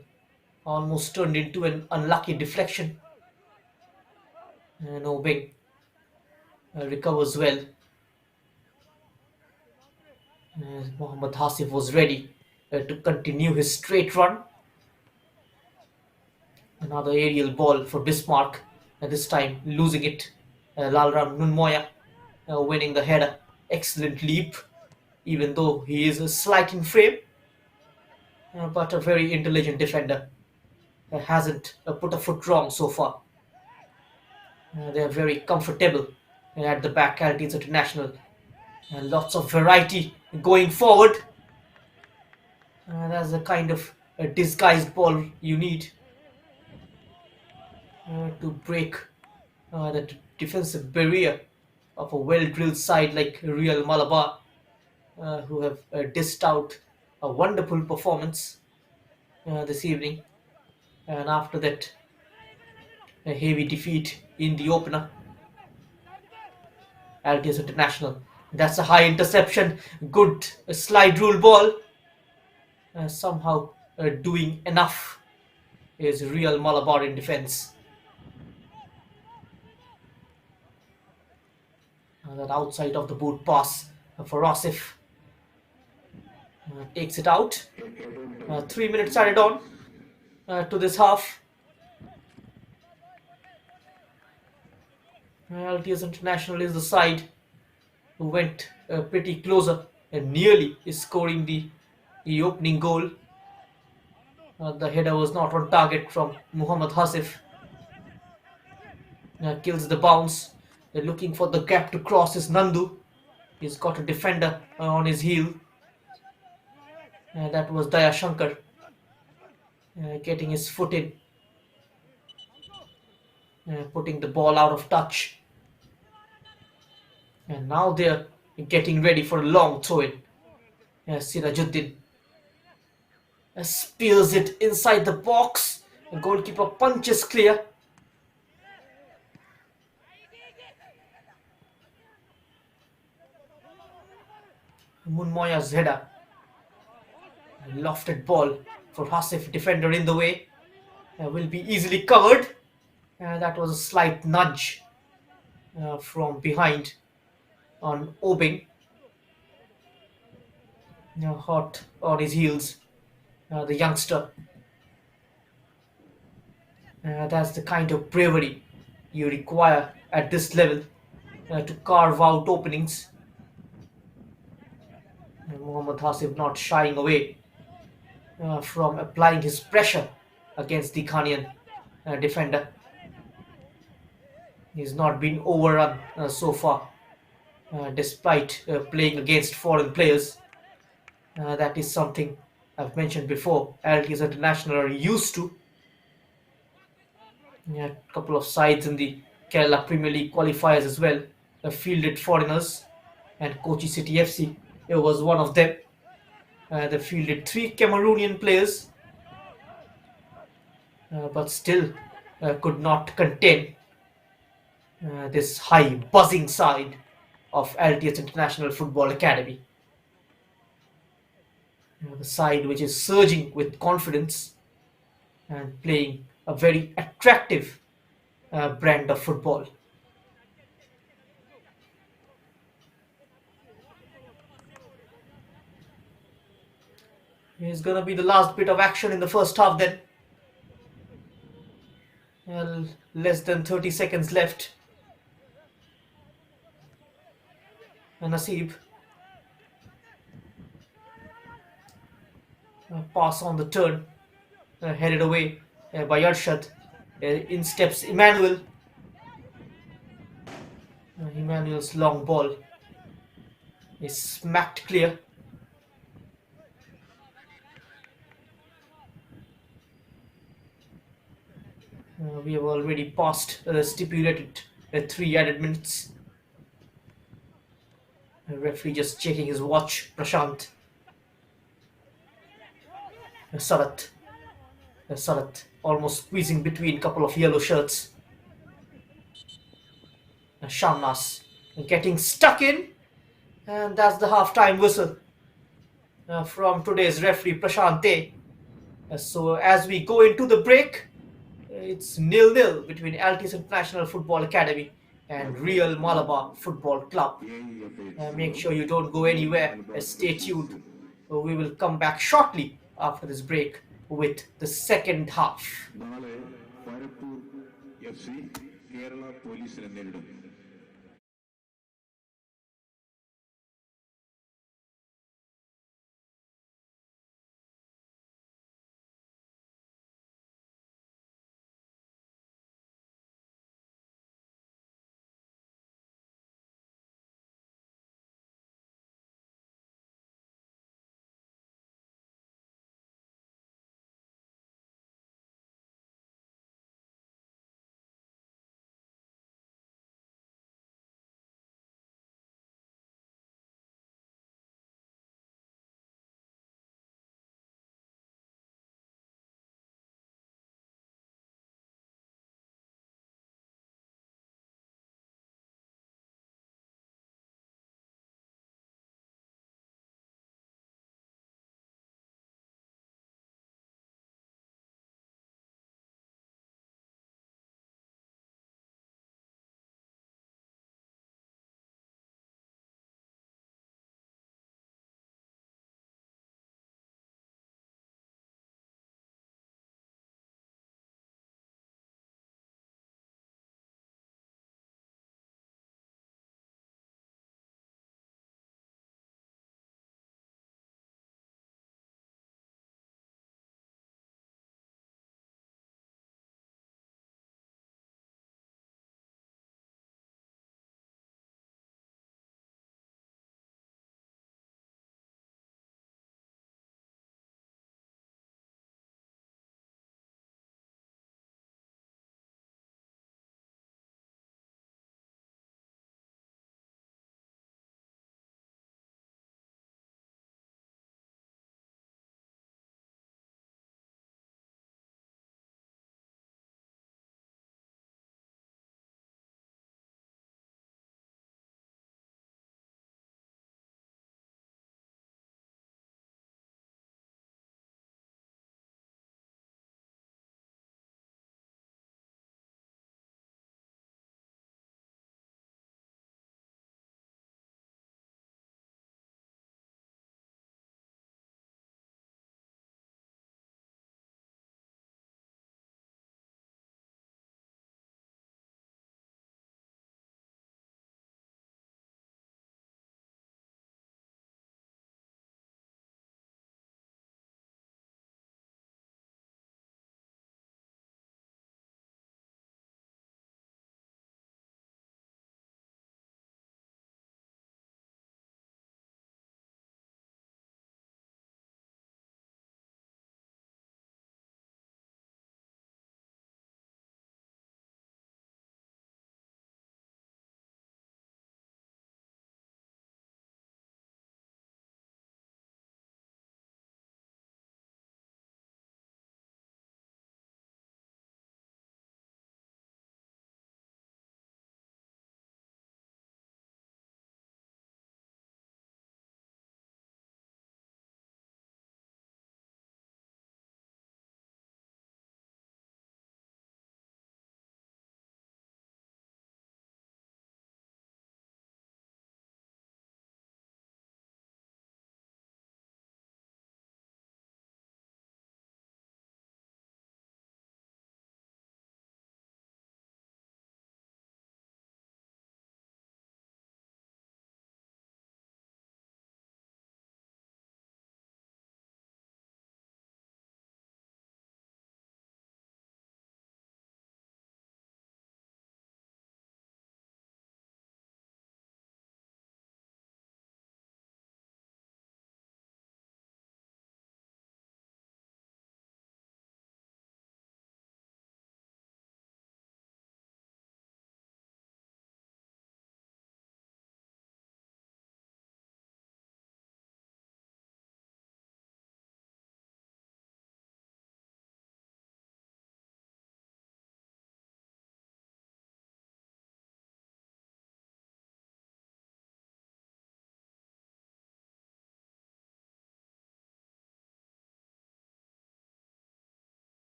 almost turned into an unlucky deflection. And Obeng recovers well. Mohammad Hasif was ready to continue his straight run. Another aerial ball for Bismarck, and this time losing it. Lalram Nunmoya winning the header. Excellent leap, even though he is slight in frame, but a very intelligent defender. Hasn't put a foot wrong so far. They are very comfortable at the back, Altius International. Lots of variety going forward. That's the kind of disguised ball you need to break the defensive barrier of a well-drilled side like Real Malabar, who have dished out a wonderful performance this evening. And after that, a heavy defeat in the opener. Altius International. That's a high interception. Good slide rule ball. Somehow doing enough is Real Malabar in defense. That outside of the boot pass for Asif. Takes it out. 3 minutes added on to this half. Altius International is the side who went pretty closer and nearly is scoring the opening goal. The header was not on target from Muhammad Hasif. Kills the bounce. Looking for the gap to cross is Nandu. He's got a defender on his heel. That was Daya Shankar getting his foot in. Putting the ball out of touch. And now they're getting ready for a long throw-in. Sirajuddin spears it inside the box. The goalkeeper punches clear. Munmoya's header. Lofted ball for Hasif, defender in the way. Will be easily covered. That was a slight nudge from behind on Obeng. Hot on his heels, the youngster. That's the kind of bravery you require at this level to carve out openings. Mohammad Hasif not shying away from applying his pressure against the Ghanaian defender. He's not been overrun so far, despite playing against foreign players. That is something I've mentioned before. Altius International are used to. A couple of sides in the Kerala Premier League qualifiers as well fielded foreigners, and Kochi City FC was one of them. They fielded 3 Cameroonian players, but still could not contain this high buzzing side of Altius International Football Academy. The side which is surging with confidence and playing a very attractive brand of football. It's gonna be the last bit of action in the first half then. Well, less than 30 seconds left. And Nasib pass on the turn, headed away by Arshad. In steps Emmanuel. Emmanuel's long ball is smacked clear. We have already passed the stipulated 3 added minutes. The referee just checking his watch. Prashant. Sarat. Sarat almost squeezing between a couple of yellow shirts. Shamnas getting stuck in. And that's the half-time whistle from today's referee Prashant. So as we go into the break, it's 0-0 between Altius International Football Academy and Real Malabar Football Club. Make sure you don't go anywhere. Stay tuned. We will come back shortly after this break with the second half. നാളെ Parappur FC Kerala പോലീസിനെ നേരിടും.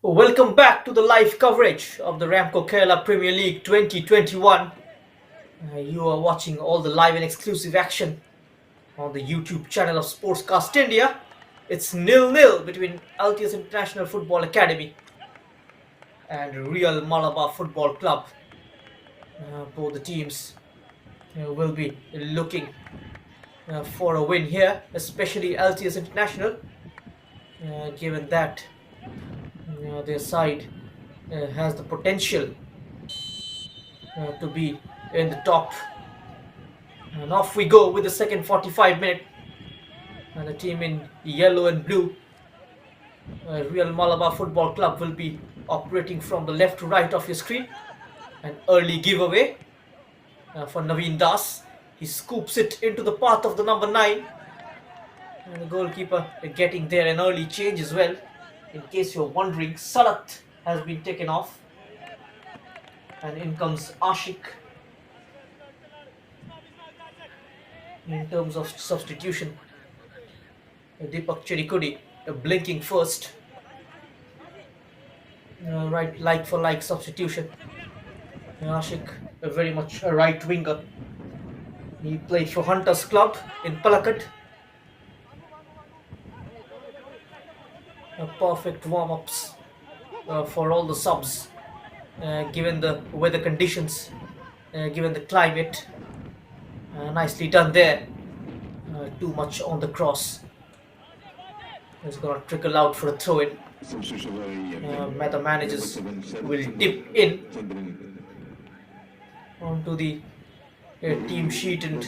Welcome back to the live coverage of the RAMCO Kerala Premier League 2021. You are watching all the live and exclusive action on the YouTube channel of Sportscast India. It's 0-0 between Altius International Football Academy and Real Malabar Football Club. Both the teams will be looking for a win here, especially Altius International, given that their side has the potential to be in the top. And off we go with the second 45 minute. And the team in yellow and blue, Real Malabar Football Club, will be operating from the left to right of your screen. An early giveaway for Naveen Das. He scoops it into the path of the number 9. And the goalkeeper getting there. An early change as well. In case you're wondering, Salat has been taken off. And in comes Ashik. In terms of substitution, Deepak Cherikudi blinking first. Right, like for like substitution. Ashik, very much a right winger. He played for Hunters Club in Palakkad. Perfect warm-ups for all the subs, given the weather conditions, given the climate. Nicely done there. Too much on the cross. It's going to trickle out for a throw-in. Meta managers will dip in onto the team sheet and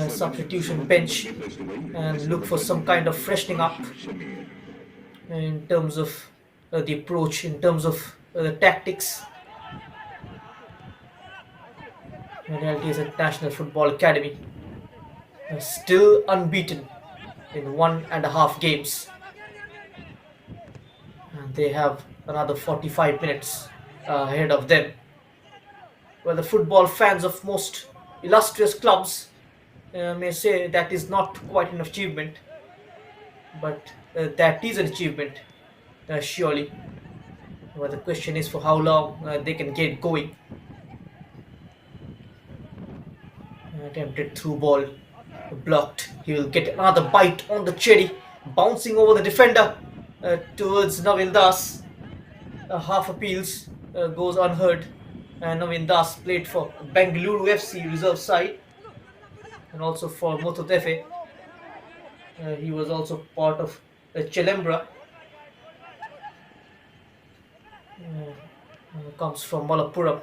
substitution bench and look for some kind of freshening up in terms of the approach, in terms of the tactics. Altius International Football Academy still unbeaten in 1.5 games. And they have another 45 minutes ahead of them. Well, the football fans of most illustrious clubs may say that is not quite an achievement, but that is an achievement, surely. Well, the question is for how long they can get going. Attempted through ball, blocked. He will get another bite on the cherry, bouncing over the defender towards Naveen Das. Half appeals goes unheard. And Naveen Das played for Bengaluru FC reserve side and also for Mototefe. He was also part of Chelembra. Comes from Malappuram.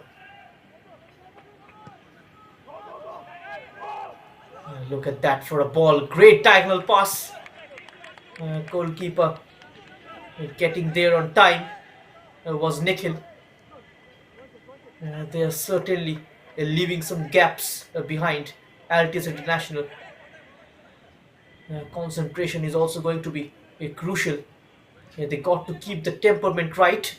Look at that for a ball. Great diagonal pass. Goalkeeper getting there on time was Nikhil. They are certainly leaving some gaps behind Altius International. Concentration is also going to be crucial. They got to keep the temperament right.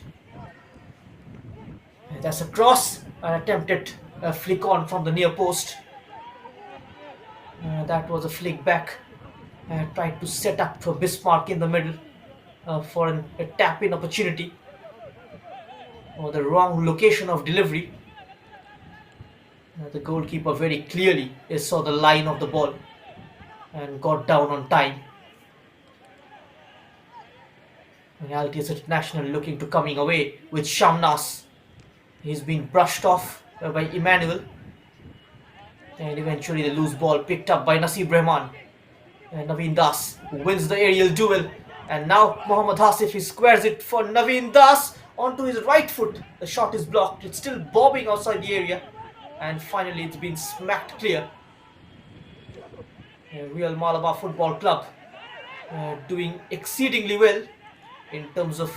That's a cross. An attempted flick on from the near post. That was a flick back. Tried to set up for Bismarck in the middle for a tap-in opportunity. Or the wrong location of delivery. The goalkeeper very clearly saw the line of the ball and got down on time. Altius International looking to coming away with Shamnas. He's been brushed off by Emmanuel. And eventually the loose ball picked up by Nasib Rahman. And Naveen Das wins the aerial duel. And now Mohammad Hasif, he squares it for Naveen Das onto his right foot. The shot is blocked. It's still bobbing outside the area. And finally it's been smacked clear. Real Malabar Football Club doing exceedingly well in terms of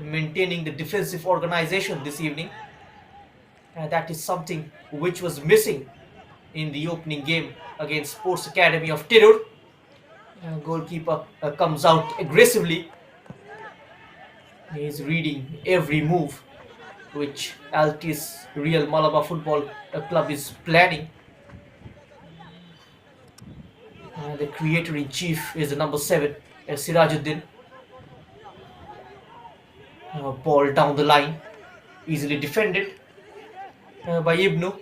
maintaining the defensive organization this evening. That is something which was missing in the opening game against Sports Academy of Tirur. Goalkeeper comes out aggressively. He is reading every move which Altius Real Malabar Football Club is planning. The creator-in-chief is the number 7, Sirajuddin. Ball down the line, easily defended by Ibnu.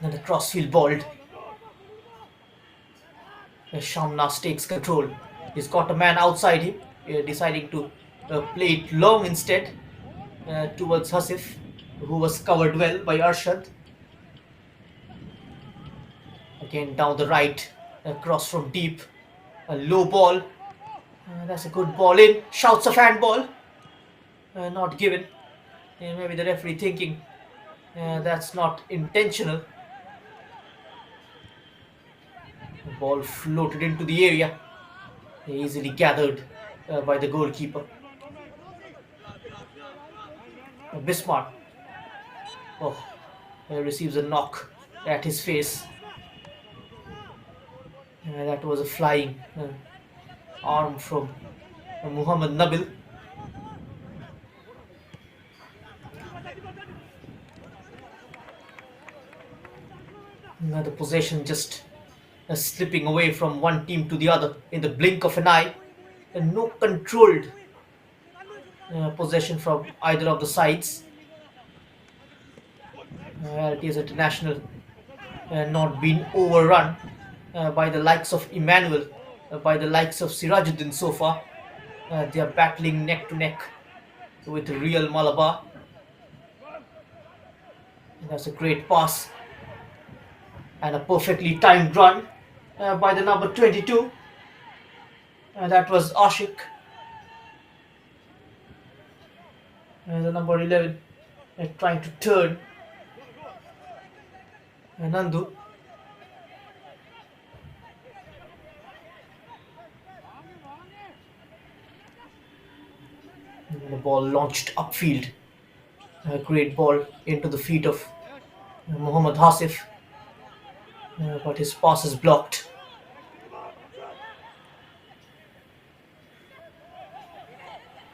And the crossfield balled. Shamnas takes control. He's got a man outside him, deciding to play it long instead towards Hasif, who was covered well by Arshad. Again down the right, cross from deep, a low ball. That's a good ball in. Shouts of handball. Not given. Maybe the referee thinking that's not intentional. The ball floated into the area, easily gathered by the goalkeeper. Bismarck receives a knock at his face. That was a flying arm from Muhammad Nabil. The possession just slipping away from one team to the other in the blink of an eye. No controlled possession from either of the sides. Altius International not being overrun by the likes of Emmanuel, by the likes of Sirajuddin so far. They are battling neck to neck with Real Malabar. And that's a great pass and a perfectly timed run by the number 22. That was Ashik. The number 11 trying to turn. Nandu. And the ball launched upfield. A great ball into the feet of Muhammad Hasif. But his pass is blocked.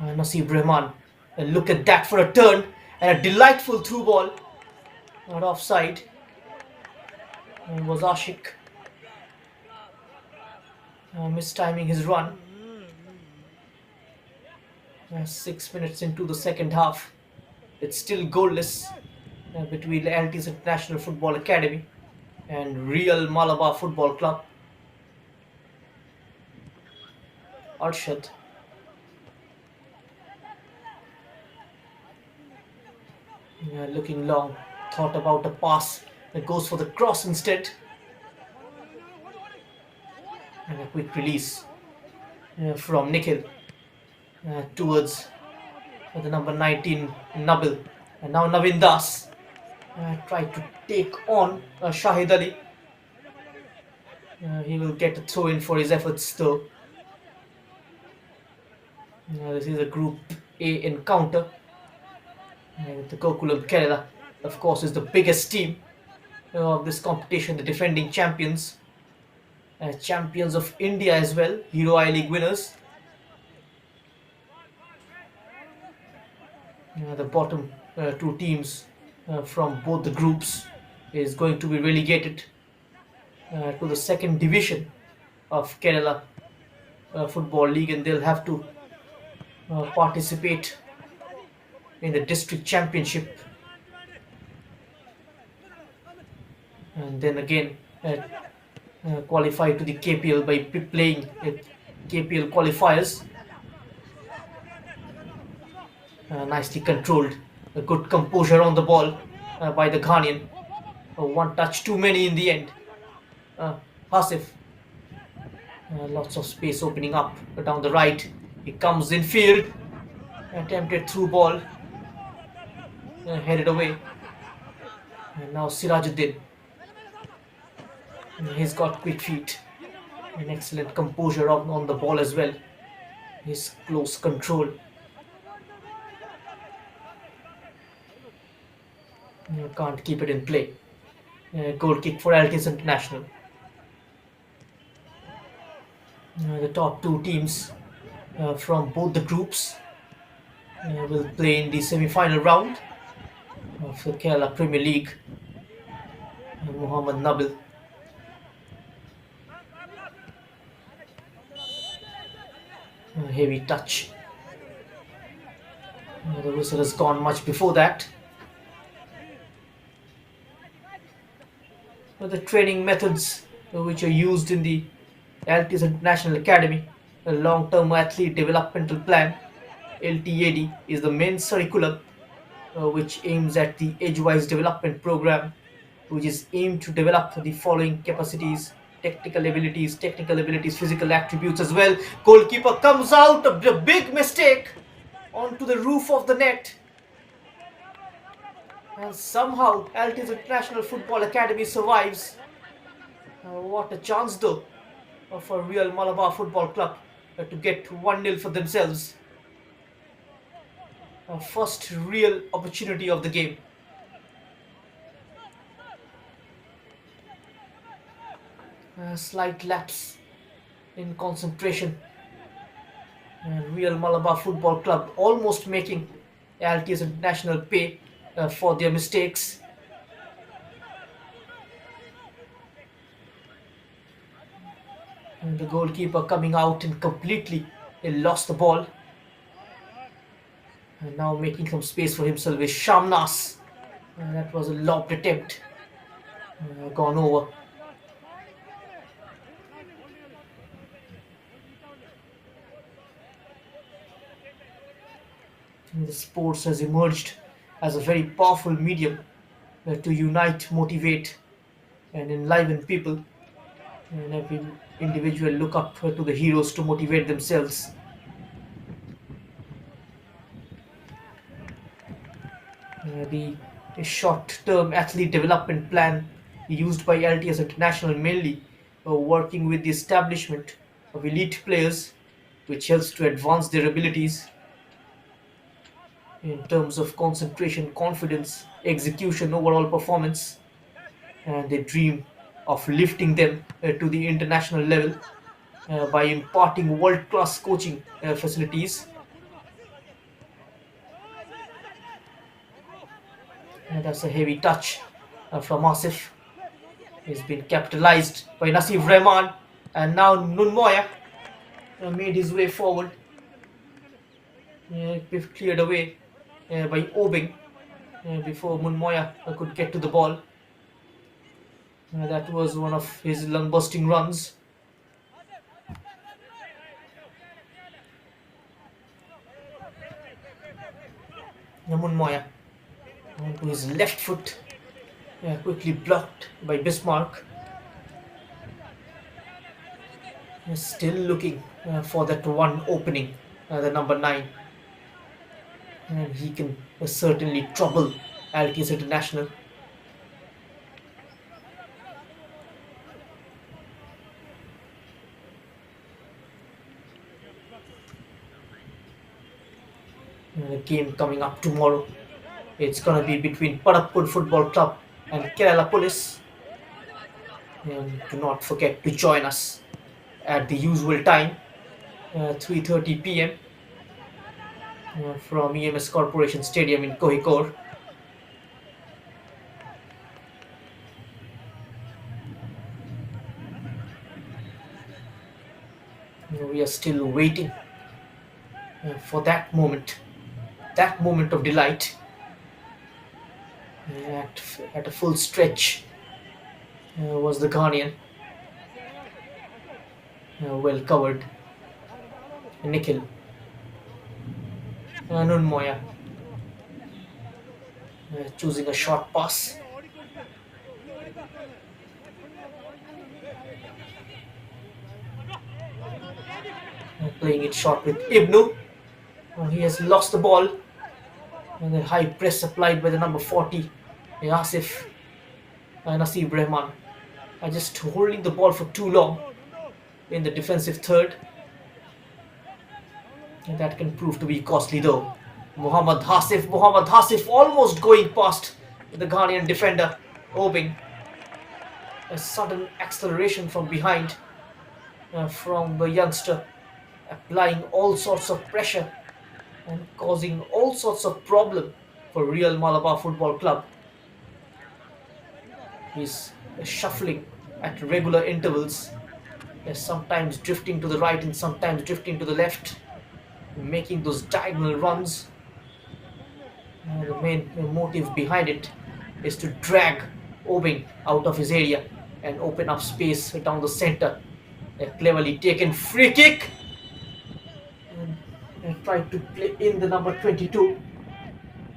Nasib Rahman. Look at that for a turn and a delightful through ball. Not offside. It was Ashik mistiming his run. 6 minutes into the second half. It's still goalless between the Altius International Football Academy and Real Malabar Football Club. Arshad. Looking long, thought about a pass that goes for the cross instead. And a quick release from Nikhil towards the number 19 Nabil. And now Navin Das tried to take on Shahid Ali. He will get a throw in for his efforts though. This is a Group A encounter. The Gokulam Kerala, of course, is the biggest team of this competition, the defending champions. Champions of India as well, Hero I League winners. The bottom two teams from both the groups is going to be relegated to the second division of Kerala Football League, and they'll have to participate in the district championship, and then again qualify to the KPL by playing KPL qualifiers. Nicely controlled, a good composure on the ball by the Ghanaian. One touch too many in the end. Hasif, lots of space opening up down the right. He comes in field, attempted through ball, headed away. And now Sirajuddin. He's got quick feet, an excellent composure on the ball as well. His close control. Can't keep it in play. Goal kick for Altius International. The top two teams from both the groups will play in the semi-final round of the Kerala Premier League. Muhammad Nabil. Heavy touch The whistle has gone much before that. The training methods which are used in the Altius International Academy, a long-term athlete developmental plan (LTAD) is the main curriculum which aims at the age-wise development program, which is aimed to develop the following capacities: technical abilities, physical attributes as well. Goalkeeper comes out, a big mistake onto the roof of the net. And somehow Altius International Football Academy survives. What a chance though for Real Malabar Football Club to get 1-0 for themselves. First real opportunity of the game. Slight lapse in concentration. Real Malabar Football Club almost making Altius International pay for their mistakes. And the goalkeeper coming out and completely lost the ball. And now making some space for himself is Shamnas. That was a lobbed attempt. Gone over. The sports has emerged as a very powerful medium to unite, motivate, and enliven people. And every individual look up to the heroes to motivate themselves. The short-term athlete development plan used by LTS International mainly working with the establishment of elite players, which helps to advance their abilities in terms of concentration, confidence, execution, overall performance, and they dream of lifting them to the international level by imparting world-class coaching facilities. And that's a heavy touch from Asif. He's been capitalized by Nasif Rahman, and now Nunmoya made his way forward. Cleared away by Obing before Munmoya could get to the ball. That was one of his lung-busting runs. Munmoya onto his left foot, quickly blocked by Bismarck. Still looking for that one opening, the number 9. And he can certainly trouble Altius International. And the game coming up tomorrow, it's gonna be between Parapur Football Club and Kerala Police. And do not forget to join us at the usual time, 3:30 p.m. From EMS Corporation Stadium in Kohikor. We are still waiting for that moment of delight. At a full stretch was the Ghanaian. Well covered. Nikhil. Nunmoya choosing a short pass. Playing it short with Ibnu. He has lost the ball. And the high press applied by the number 40, Asif Nasib Rahman. Just holding the ball for too long in the defensive third. And that can prove to be costly though. Mohammad Hasif almost going past the Ghanaian defender, Obing. A sudden acceleration from behind from the youngster, applying all sorts of pressure and causing all sorts of problem for Real Malabar Football Club. He's shuffling at regular intervals, sometimes drifting to the right and sometimes drifting to the left, making those diagonal runs. main motive behind it is to drag Obing out of his area and open up space down the center. A cleverly taken free kick and tried to play in the number 22.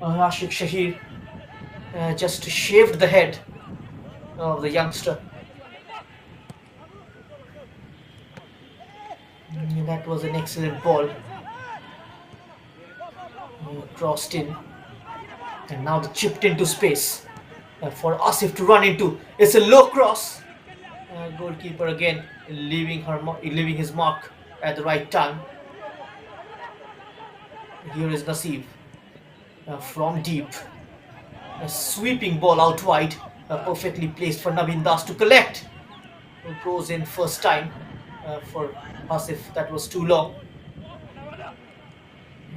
Rashik Shahir just shaved the head of the youngster. That was an excellent ball. Crossed in. And now the chipped into space for Asif to run into. It's a low cross. Goalkeeper again leaving his mark at the right time. Here is Naseeb from deep. A sweeping ball out wide, perfectly placed for Naveen Das to collect. Who goes in first time for Asif. That was too long.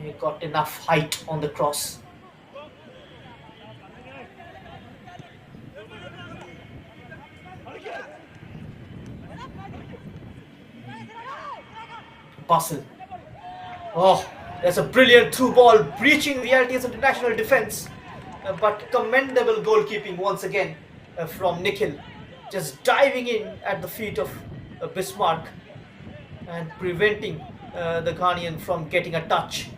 He got enough height on the cross. Basel. Oh, that's a brilliant through ball breaching the Altius international defense. But commendable goalkeeping once again from Nikhil. Just diving in at the feet of Bismarck and preventing the Ghanaian from getting a touch.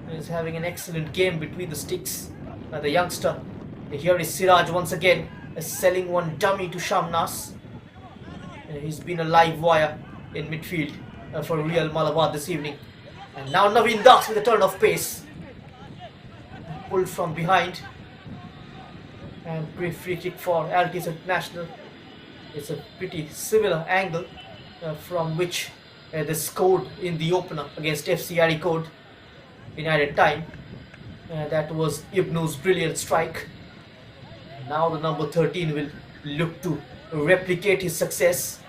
He's having an excellent game between the sticks. The youngster. Here is Siraj once again selling one dummy to Shamnas. He's been a live wire in midfield for Real Malabar this evening. And now Naveen Das with a turn of pace. Pulled from behind. And free kick for Altius International. It's a pretty similar angle from which they scored in the opener against FC Aricode in added time. That was Ibnu's brilliant strike. Now the number 13 will look to replicate his success.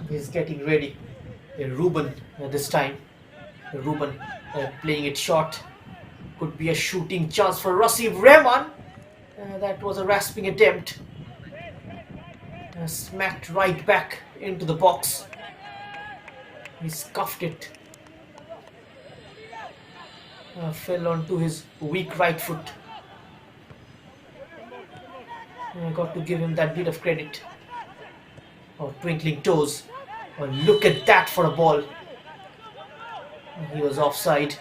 He's getting ready. Ruben this time. Ruben playing it short. Could be a shooting chance for Rasif Rehman. That was a rasping attempt. Smacked right back into the box. He scuffed it. Fell onto his weak right foot. Got to give him that bit of credit. Twinkling toes. Look at that for a ball. He was offside.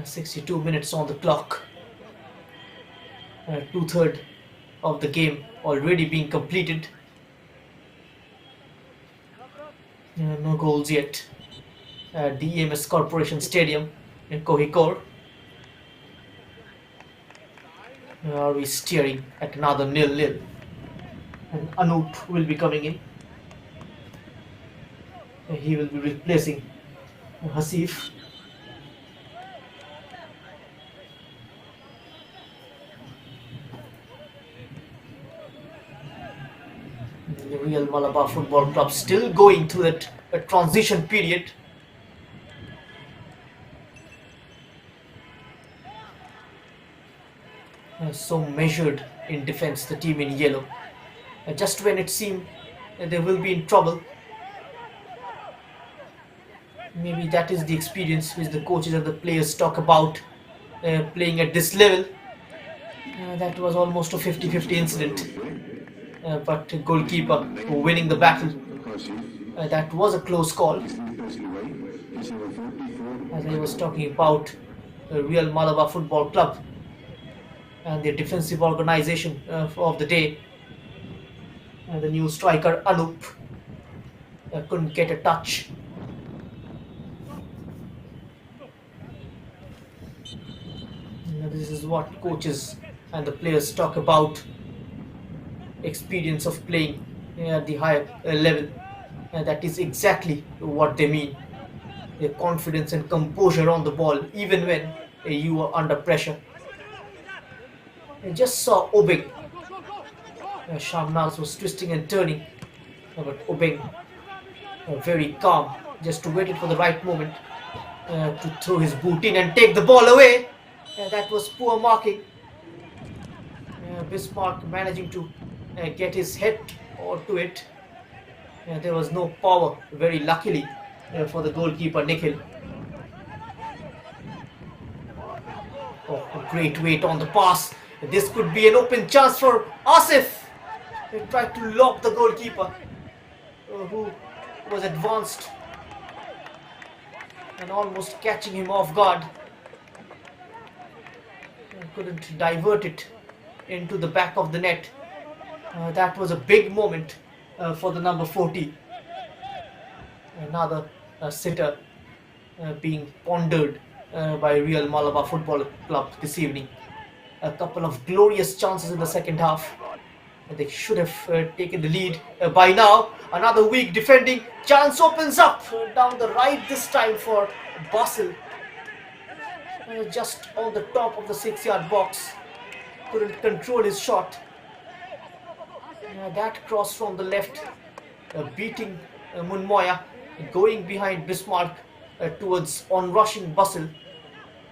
62 minutes on the clock. 2/3 of the game already being completed. No goals yet. DMS Corporation Stadium in Kohikor. Are we steering at another 0-0? And Anup will be coming in. He will be replacing Hasif. The Real Malabar Football Club still going through that transition period. So measured in defense, the team in yellow. Just when it seemed they will be in trouble. Maybe that is the experience which the coaches and the players talk about playing at this level. That was almost a 50-50 incident. But goalkeeper winning the battle. That was a close call. As I was talking about Real Malabar Football Club and their defensive organization of the day. The new striker Anup couldn't get a touch. This is what coaches and the players talk about. Experience of playing at the higher level. That is exactly what they mean. Their confidence and composure on the ball even when you are under pressure. I just saw Obeng. Shamnaz was twisting and turning, but Obeng very calm, just waited for the right moment to throw his boot in and take the ball away. That was poor marking Bismarck managing to get his head onto it. There was no power, very luckily, for the goalkeeper Nikhil. Oh, a great weight on the pass. This could be an open chance for Asif. He tried to lock the goalkeeper, who was advanced and almost catching him off guard. Couldn't divert it into the back of the net. That was a big moment for the number 40. Another sitter being pondered by Real Malabar Football Club this evening. A couple of glorious chances in the second half. They should have taken the lead by now. Another weak defending chance opens up down the right this time for Basil. Just on the top of the 6-yard box. Couldn't control his shot. That cross from the left, beating Munmoya, going behind Bismarck towards on-rushing Basil,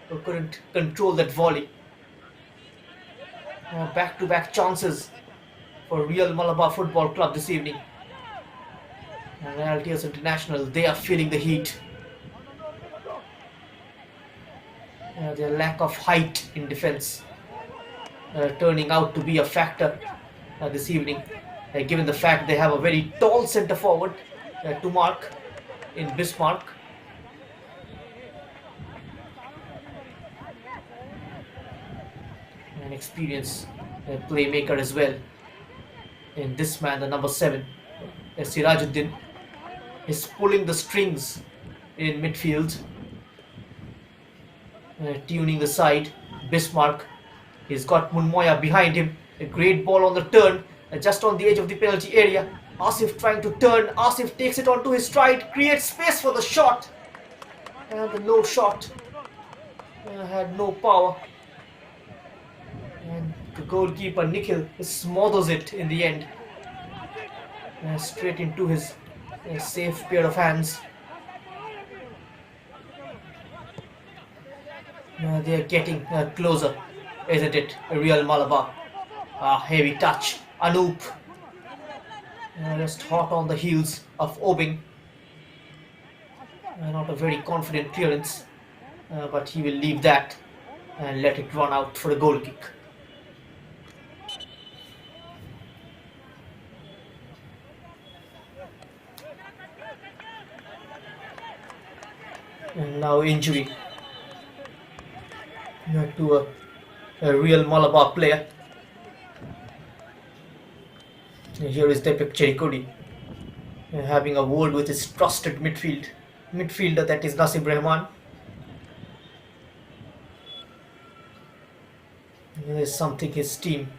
who couldn't control that volley. Back-to-back chances for Real Malabar Football Club this evening. And Altius International, they are feeling the heat. Their lack of height in defense turning out to be a factor this evening, given the fact they have a very tall centre forward to mark in Bismarck. An experienced playmaker as well in this man, the number 7, Sirajuddin, is pulling the strings in midfield, tuning the side. Bismarck, he's got Munmoya behind him. A great ball on the turn, just on the edge of the penalty area. Asif trying to turn. Asif takes it onto his stride, creates space for the shot. And the low shot had no power. And the goalkeeper Nikhil smothers it in the end. Straight into his safe pair of hands. They are getting closer, isn't it? Real Malabar. Heavy touch. Anoop. Just hot on the heels of Obing. Not a very confident clearance, but he will leave that and let it run out for a goal kick. And now injury to a Real Malabar player. Here is Deepak Cherikodi having a word with his trusted midfielder, that is Nasib Rahman. There is something his team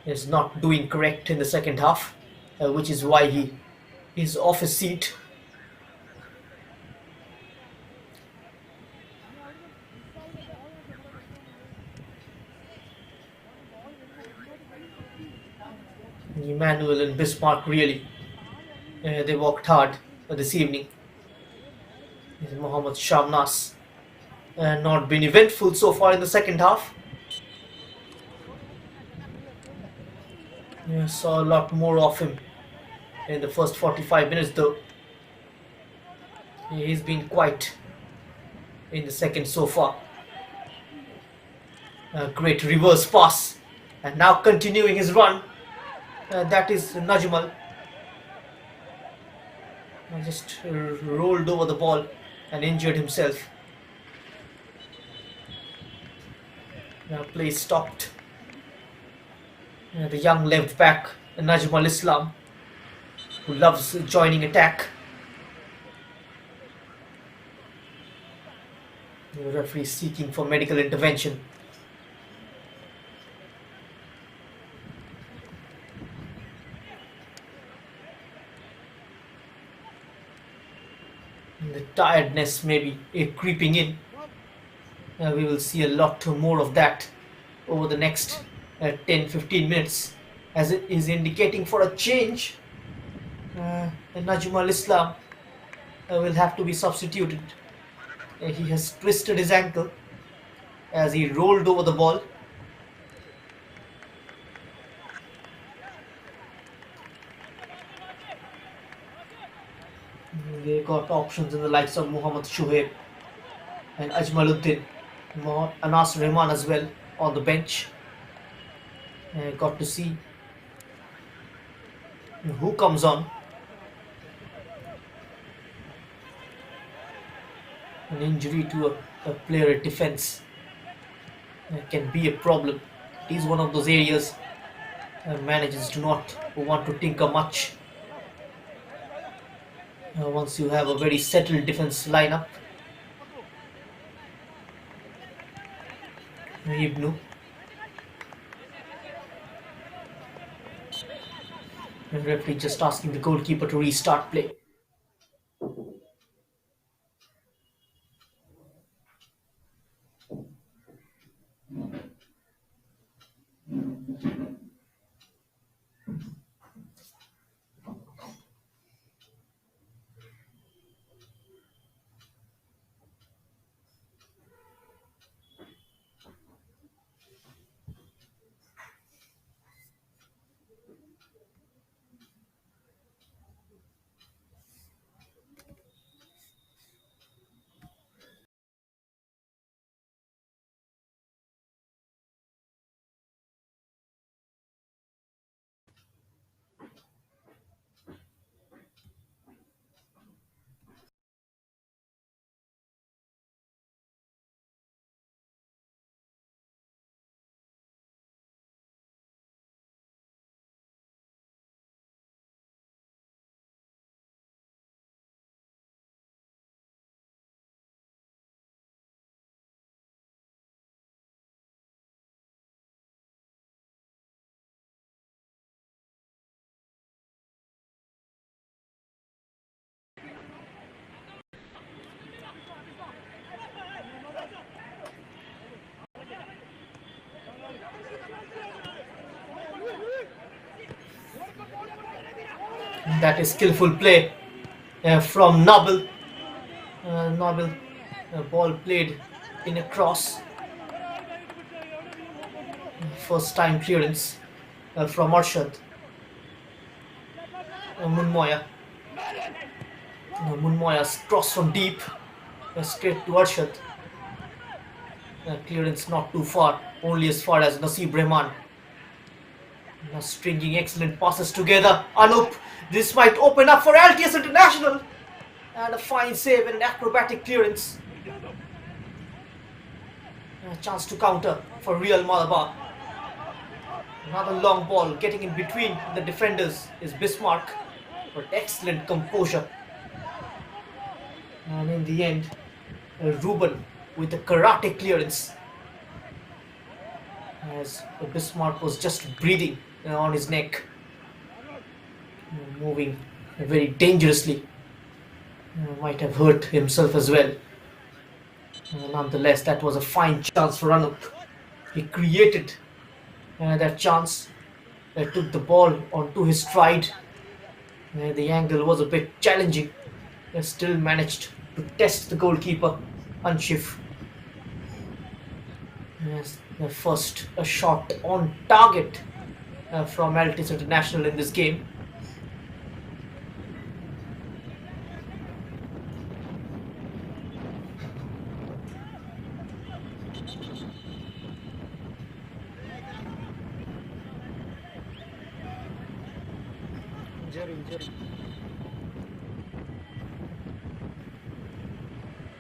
is not doing correct in the second half, which is why he is off his seat. Emmanuel and Bismarck, really, they worked hard this evening. Mohammad Shamnas not been eventful so far in the second half. Saw a lot more of him in the first 45 minutes though. He's been quiet in the second so far. A great reverse pass, and now continuing his run. That is Najmal. Just rolled over the ball and injured himself. Play stopped. The young left back, Najmal Islam, who loves joining attack. The referee seeking for medical intervention. The tiredness may be creeping in. We will see a lot more of that over the next 10-15 minutes, as it is indicating for a change. Najmal Islam will have to be substituted. He has twisted his ankle as he rolled over the ball. They got options in the likes of Muhammad Shuhaib and Ajmaluddin, Anas Rahman as well on the bench. Got to see who comes on. An injury to a player at defense can be a problem. It is one of those areas managers do not want to tinker much. Once you have a very settled defense lineup, Ibnu, and referee just asking the goalkeeper to restart play. That is skillful play from Nabil. Nabil, ball played in a cross. First time clearance from Arshad. Munmoya. Munmoya's cross from deep, straight to Arshad. Clearance not too far, only as far as Nasib Rehman. Now stringing excellent passes together. Anup, this might open up for Altius International. And a fine save and an acrobatic clearance. A chance to counter for Real Malabar. Another long ball getting in between the defenders is Bismarck, but excellent composure. And in the end, Ruben with a karate clearance, as Bismarck was just breathing on his neck, moving very dangerously. Might have hurt himself as well. Nonetheless, that was a fine chance for Anup. He created that chance, took the ball onto his stride. The angle was a bit challenging, still managed to test the goalkeeper, Anshif. Yes, the first shot on target from Altius International in this game.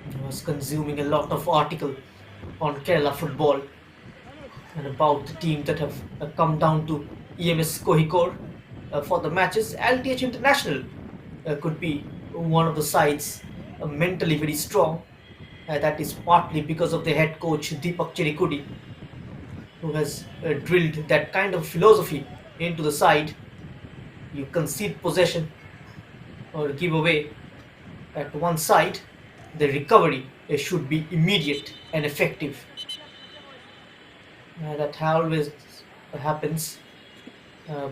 I was consuming a lot of article on Kerala football and about the team that have come down to EMS Kohikor for the matches. LTH International could be one of the sides mentally very strong. That is partly because of the head coach Deepak Cherikudi, who has drilled that kind of philosophy into the side. You concede possession or give away at one side, the recovery should be immediate and effective. That always happens,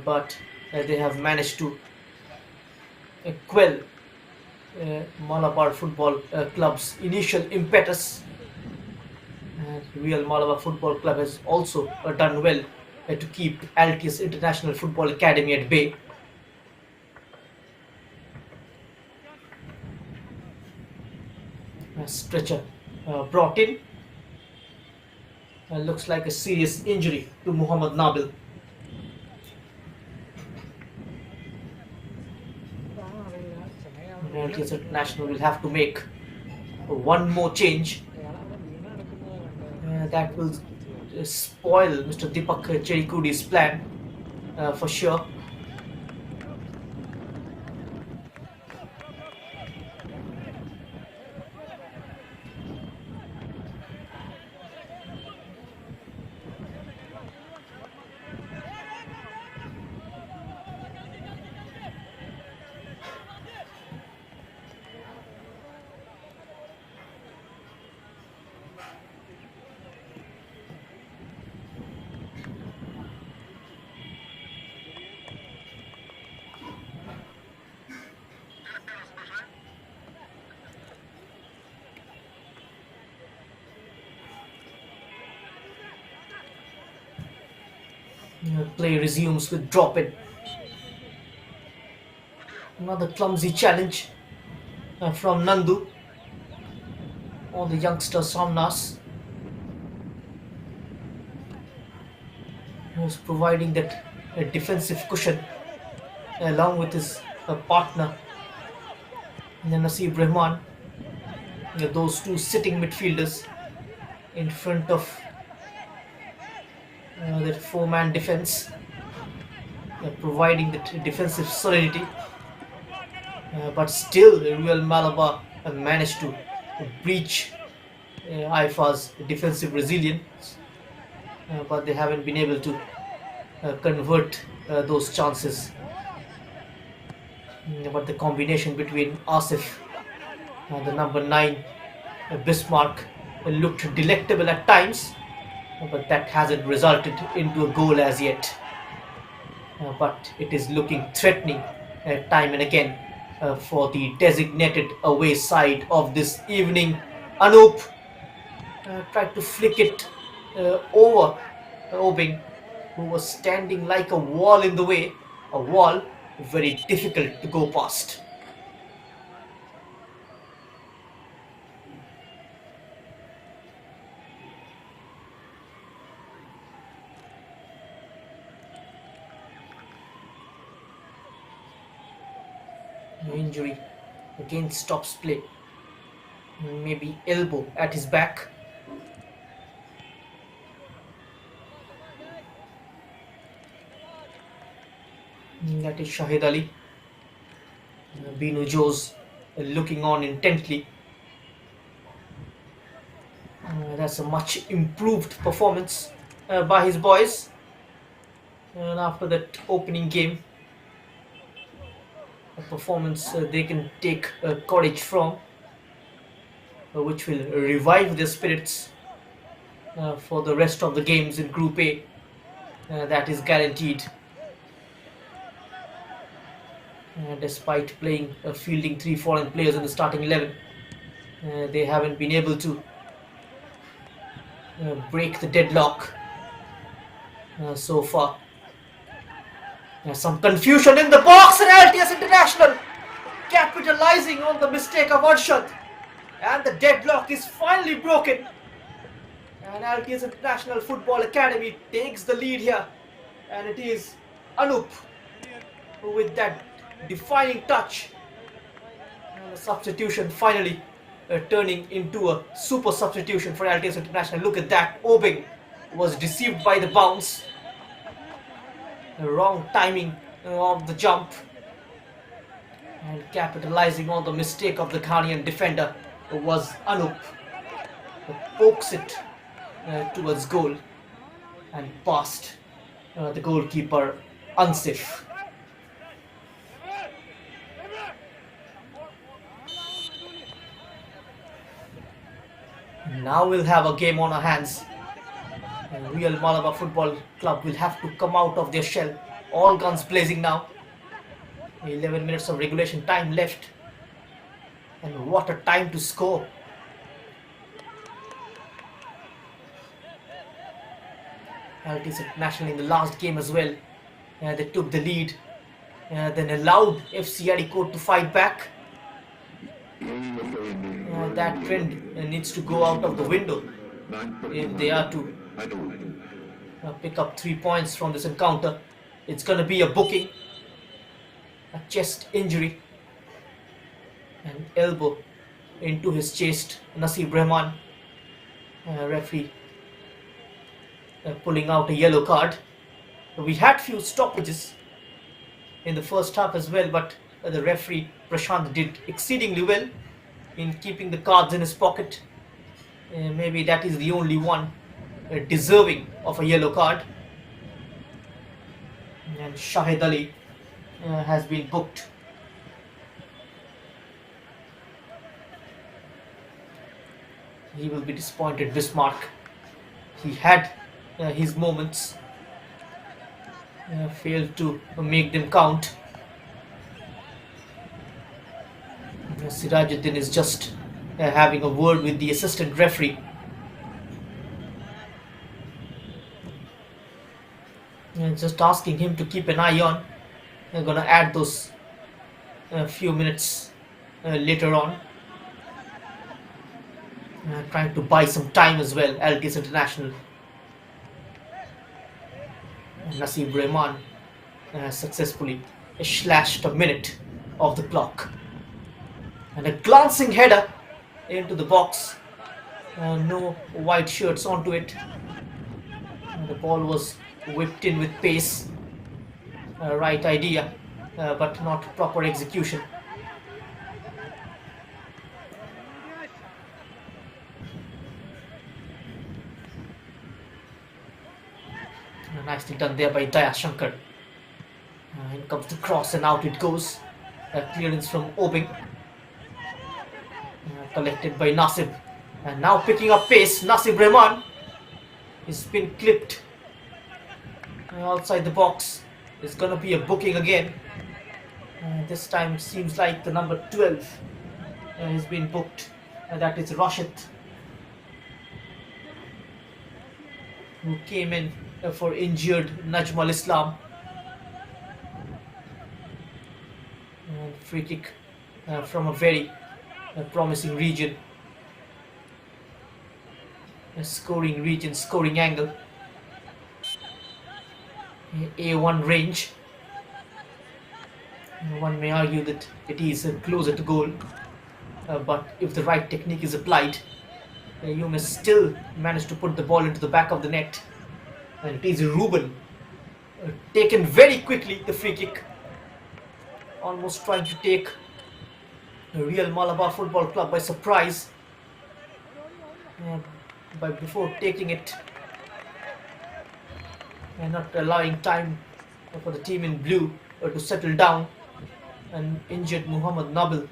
but they have managed to quell Malabar Football Club's initial impetus. Real Malabar Football Club has also done well to keep Altius International Football Academy at bay. Stretcher brought in. Looks like a serious injury to Muhammad Nabil. Altius International will have to make one more change. That will spoil Mr. Deepak Cherikudi's plan for sure. Play resumes with drop in. Another clumsy challenge from Nandu on the youngster Somnas, who's providing that defensive cushion along with his partner Nasib Rahman. Those two sitting midfielders in front of that four-man defense, providing that defensive solidity. But still, Real Malabar managed to breach IFA's defensive resilience, but they haven't been able to convert those chances. But the combination between Asif and the number 9 Bismarck looked delectable at times, but that hasn't resulted into a goal as yet. But it is looking threatening time and again for the designated away side of this evening. Anup tried to flick it over Obing, who was standing like a wall in the way, a wall very difficult to go past. No injury, again stops play. Maybe elbow at his back. That is Shahid Ali. Binu Jose looking on intently. That's a much improved performance by his boys. And after that opening game, a performance they can take courage from, which will revive their spirits for the rest of the games in Group A. That is guaranteed. Despite playing fielding 3 foreign players in the starting 11, they haven't been able to break the deadlock so far. Some confusion in the box, and Altius International capitalizing on the mistake of Arshad, and the deadlock is finally broken, and Altius International Football Academy takes the lead here, and it is Anup with that defining touch, and the substitution finally turning into a super substitution for Altius International. Look at that, Obing was deceived by the bounce, the wrong timing of the jump, and capitalizing on the mistake of the Ghanaian defender was Anup, who pokes it towards goal and past the goalkeeper Ansif. Now we'll have a game on our hands. Real Malabar Football Club will have to come out of their shell. All guns blazing now. 11 minutes of regulation time left. And what a time to score. Altius International in the last game as well. They took the lead. Then allowed FC Areekode to fight back. That trend needs to go out of the window if they are to pick up 3 points from this encounter. It's going to be a booking, a chest injury, an elbow into his chest. Nasib Rahman, referee, pulling out a yellow card. We had few stoppages in the first half as well, but the referee Prashant did exceedingly well in keeping the cards in his pocket. Maybe that is the only one deserving of a yellow card. And Shahid Ali has been booked. He will be disappointed, Bismarck. He had his moments, failed to make them count. Sirajuddin is just having a word with the assistant referee. Just asking him to keep an eye on. They're going to add those few minutes later on. Trying to buy some time as well, Altius International. Nasib Rahman successfully slashed a minute of the clock. And a glancing header into the box. No white shirts onto it. The ball was whipped in with pace. Right idea, but not proper execution. Nicely done there by Daya Shankar. In comes the cross and out it goes. Clearance from Obing. Collected by Nasib. And now picking up pace, Nasib Rahman. He's been clipped outside the box. It's gonna be a booking again. This time seems like the number 12 has been booked. That is Rashid, who came in for injured Najm al-Islam. Free kick from a very promising region. A scoring region, scoring angle. A1 range. One may argue that it is closer to goal, but if the right technique is applied, you may still manage to put the ball into the back of the net. And it is Ruben, taken very quickly, the free kick, almost trying to take the Real Malabar Football Club by surprise. But before taking it and not allowing time for the team in blue to settle down, and injured Muhammad Nabil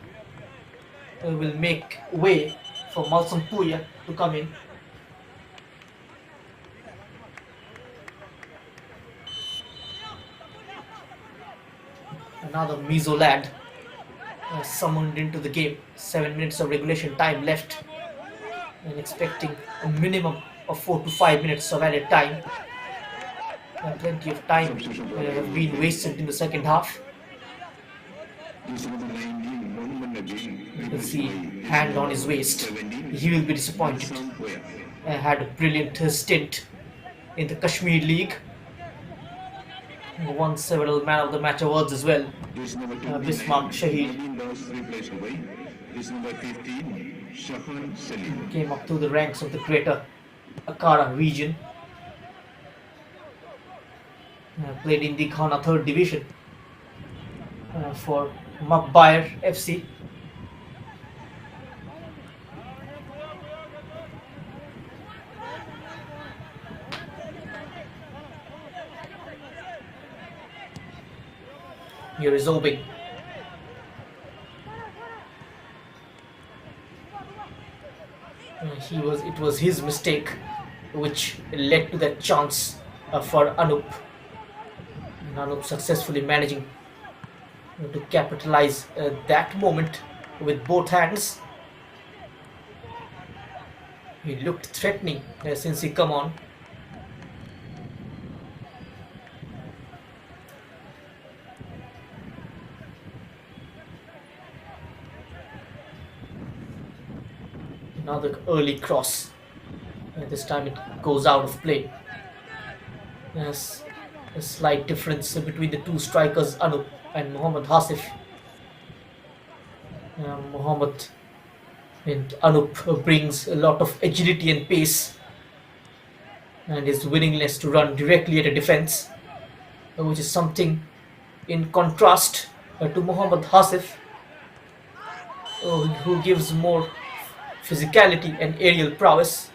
will make way for Malsam Puya to come in. Another Mizo lad summoned into the game. 7 minutes of regulation time left, and expecting a minimum of 4 to 5 minutes of added time. Plenty of time have been wasted in the second half. You can see hand on his waist. He will be disappointed. Had a brilliant stint in the Kashmir League. Won several man of the match awards as well. Bismarck Shahid came up through the ranks of the greater Akara region. Played in the Ghana 3rd Division for Makbair FC. Here is Obing. It was his mistake which led to that chance for Anup. And Anup successfully managing to capitalize that moment with both hands. He looked threatening since he come on. Another early cross. This time it goes out of play. Yes, a slight difference between the two strikers, Anup and Mohammad Hasif. Mohammad and Anup brings a lot of agility and pace, and his willingness to run directly at a defense, which is something in contrast to Mohammad Hasif, who gives more physicality and aerial prowess.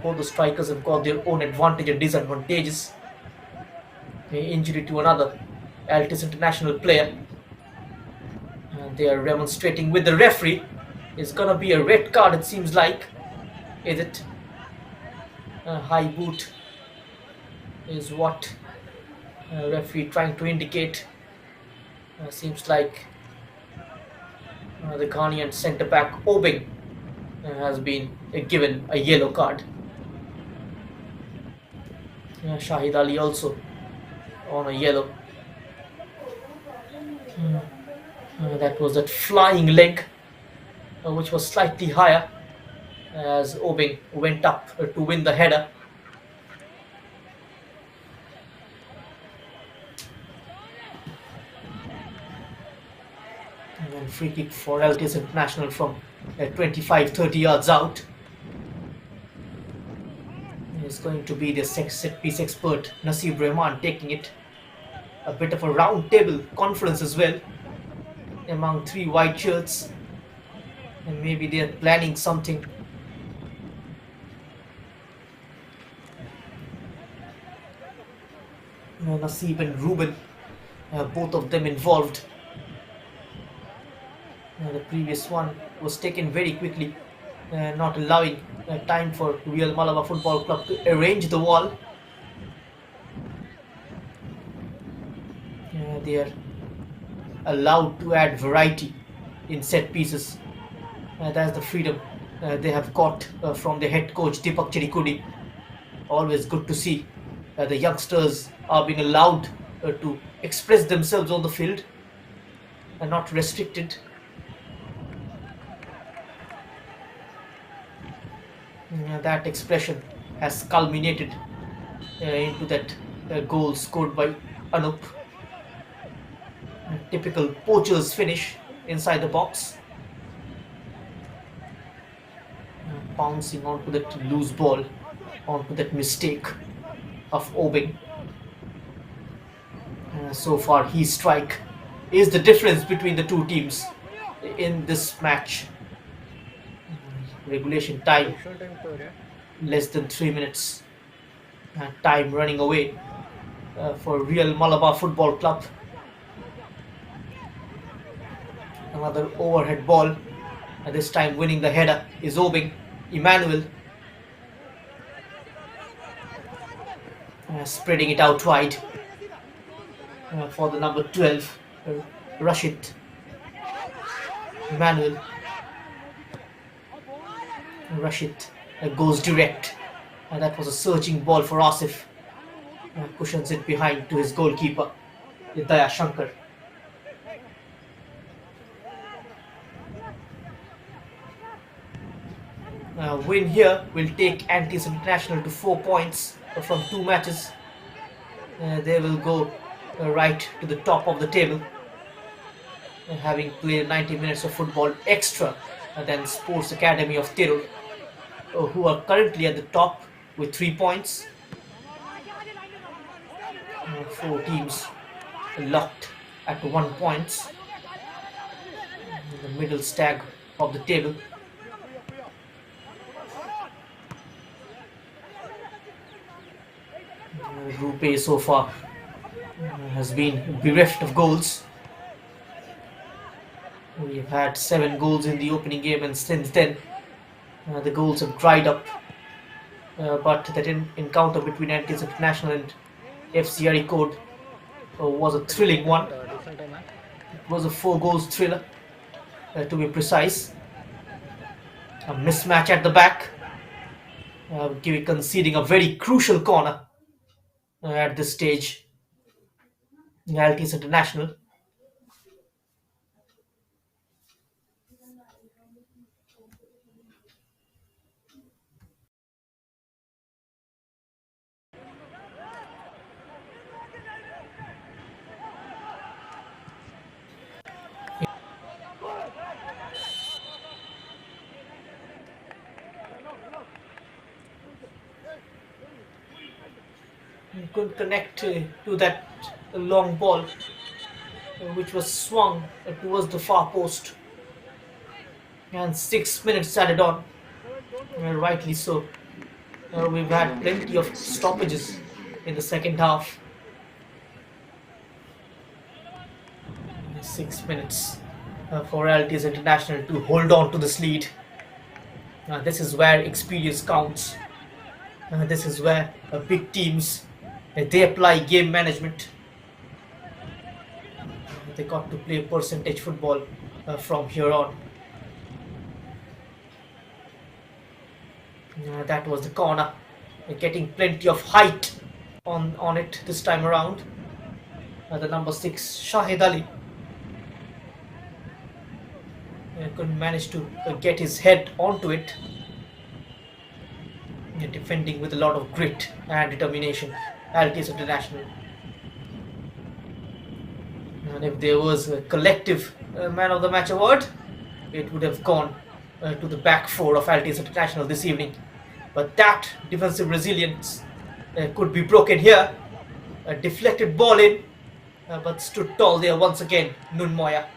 Both the strikers have got their own advantage and disadvantages. Injury to another Altius international player. They are demonstrating with the referee. It's gonna be a red card, it seems like. Is it? A high boot is what referee trying to indicate. Seems like the Ghanaian centre back Obeng has been given a yellow card. Shahid Ali also on a yellow. That was that flying leg, which was slightly higher as Obeng went up to win the header. And then free kick for Altius International from 25-30 yards out. It's going to be the set piece expert Nasib Rahman taking it. A bit of a round table conference as well among three white shirts, and maybe they're planning something. Nasib and Ruben, both of them involved. The previous one was taken very quickly, not allowing time for Real Malabar Football Club to arrange the wall. They are allowed to add variety in set pieces. That's the freedom they have got from their head coach Deepak Chedikudi. Always good to see the youngsters are being allowed to express themselves on the field and not restricted. That expression has culminated into that goal scored by Anup. A typical poacher's finish inside the box. Bouncing onto that loose ball, onto that mistake of Obeng. So far, his strike is the difference between the two teams in this match. Regulation time less than 3 minutes. Time running away for Real Malabar Football Club. Another overhead ball. This time winning the header is Obeng Emmanuel. Spreading it out wide for the number 12, Rashid Emmanuel. Rashid goes direct. That was a searching ball for Asif. Cushions it behind to his goalkeeper, Daya Shankar. Win here will take Altius International to 4 points from 2 matches. They will go right to the top of the table, having played 90 minutes of football extra than Sports Academy of Tirur, who are currently at the top with 3 points. 4 teams locked at 1 point in the middle stag of the table. Rupe so far has been bereft of goals. We've had 7 goals in the opening game, and since then the goals have dried up. But that encounter between Altius International and FCRE Code was a thrilling one. It was a 4 goals thriller, to be precise. A mismatch at the back, conceding a very crucial corner at this stage. Altius International. He couldn't connect to that long ball, which was swung towards the far post. And 6 minutes added on, rightly so. We've had plenty of stoppages in the second half. 6 minutes for Altius International to hold on to this lead. This is where experience counts. This is where big teams they apply game management. They got to play percentage football from here on. That was the corner, getting plenty of height on it this time around. The number 6 Shahid Ali couldn't manage to get his head onto it. Defending with a lot of grit and determination, Altius International. And if there was a collective man of the match award, it would have gone to the back four of Altius International this evening. But that defensive resilience could be broken here. A deflected ball in, but stood tall there once again, Nun Moya.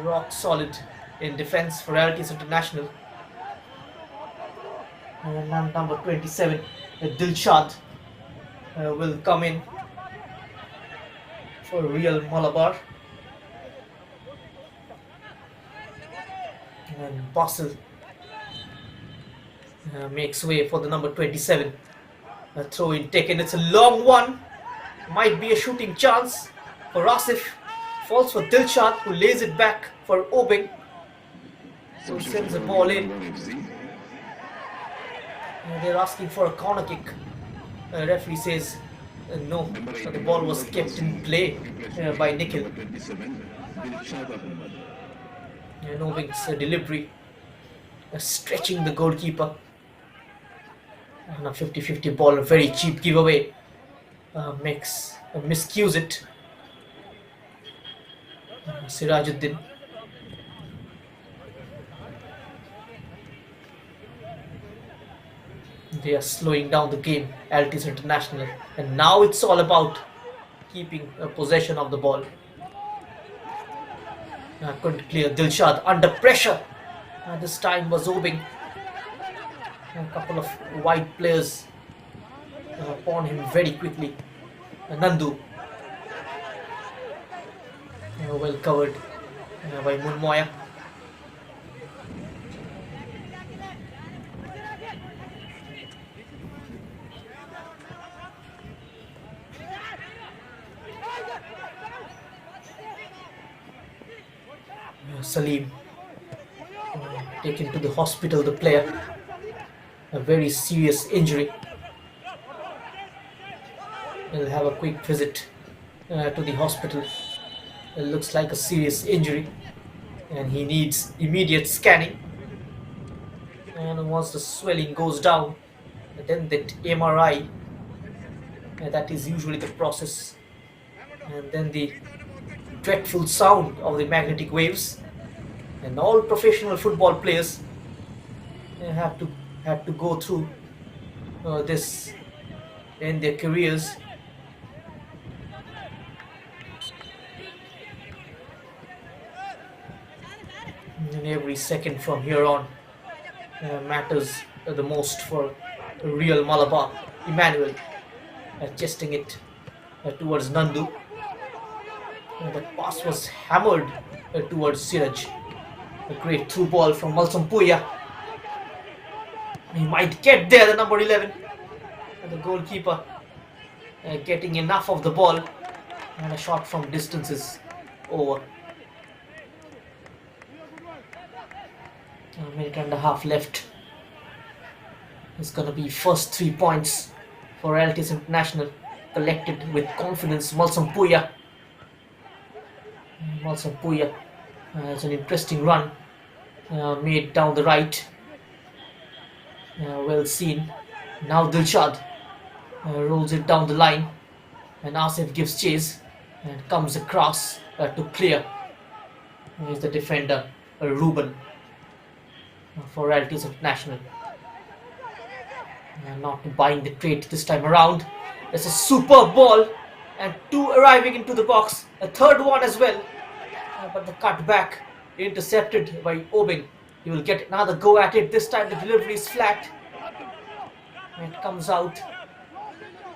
Rock solid in defense for Altius International. And number 27, Dilshad, will come in for Real Malabar. And Basel makes way for the number 27. A throw in taken. It's a long one. Might be a shooting chance for Asif. Falls for Dilshad, who lays it back for Obeng. So sends the ball in. They're asking for a corner kick. Referee says no. So the ball was kept in play by Nikhil. And Obeng's delivery stretching the goalkeeper. And a 50-50 ball, a very cheap giveaway. Miscues it. Sirajuddin. They are slowing down the game, Altius International. And now it's all about keeping possession of the ball. Couldn't clear. Dilshad under pressure. This time was Obeng. A couple of wide players upon him very quickly. Nandu. Well covered by Munmoya. Salim taken to the hospital, the player. A very serious injury. He'll have a quick visit to the hospital. It looks like a serious injury and he needs immediate scanning. And once the swelling goes down, then that MRI, that is usually the process. And then the dreadful sound of the magnetic waves. And all professional football players have to go through this in their careers. And every second from here on matters the most for Real Malabar. Emmanuel chesting it towards Nandu. That pass was hammered towards Siraj. A great through ball from Malsampuya. He might get there, the number 11. And the goalkeeper getting enough of the ball. And a shot from distance is over. A minute and a half left. It's going to be first 3 points for Altius International. Collected with confidence, Malsampuya. Also Puya. It's an interesting run made down the right. Well seen. Now Dilshad rolls it down the line, and Asif gives chase and comes across to clear. Here's the defender, Ruben, for Altius International. Not buying the trade this time around. It's a superb ball, and two arriving into the box. A third one as well, but the cutback intercepted by Obing. He will get another go at it. This time the delivery is flat, and it comes out.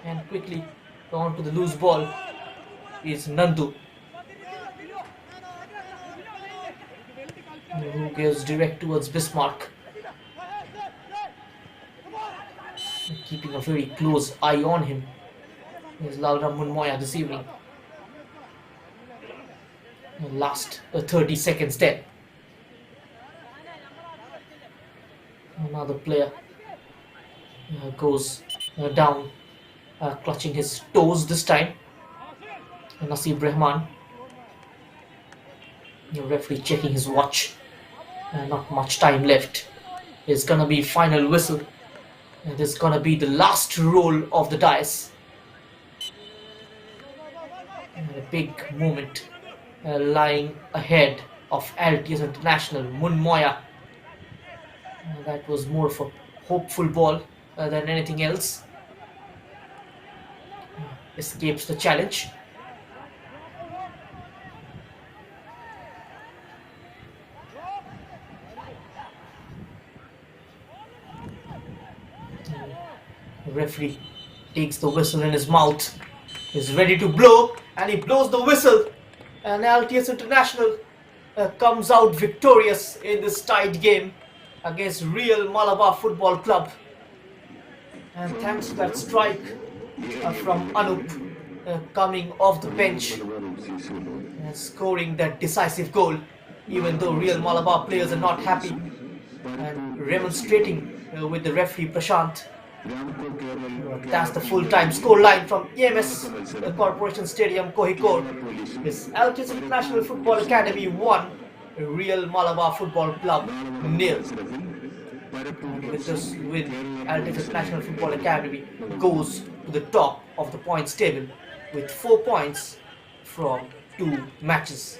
And quickly on to the loose ball is Nandu, who goes direct towards Bismarck, keeping a very close eye on him. Is Laura Munmoya this evening. Last 30 seconds there. Another player goes down, clutching his toes this time. Nasib Rahman. The referee checking his watch. Not much time left. It's gonna be final whistle. And it's gonna be the last roll of the dice. And a big moment lying ahead of Altius International. Munmoya. That was more of a hopeful ball than anything else. Escapes the challenge. The referee takes the whistle in his mouth, is ready to blow, and he blows the whistle. And Altius International comes out victorious in this tied game against Real Malabar Football Club. And thanks to that strike from Anup coming off the bench and scoring that decisive goal, even though Real Malabar players are not happy and remonstrating with the referee Prashant. That's the full-time scoreline from EMS Corporation Stadium, Kohikode. It's Altius International Football Academy 1, Real Malabar Football Club 0. With this win, Altius International Football Academy goes to the top of the points table with 4 points from 2 matches.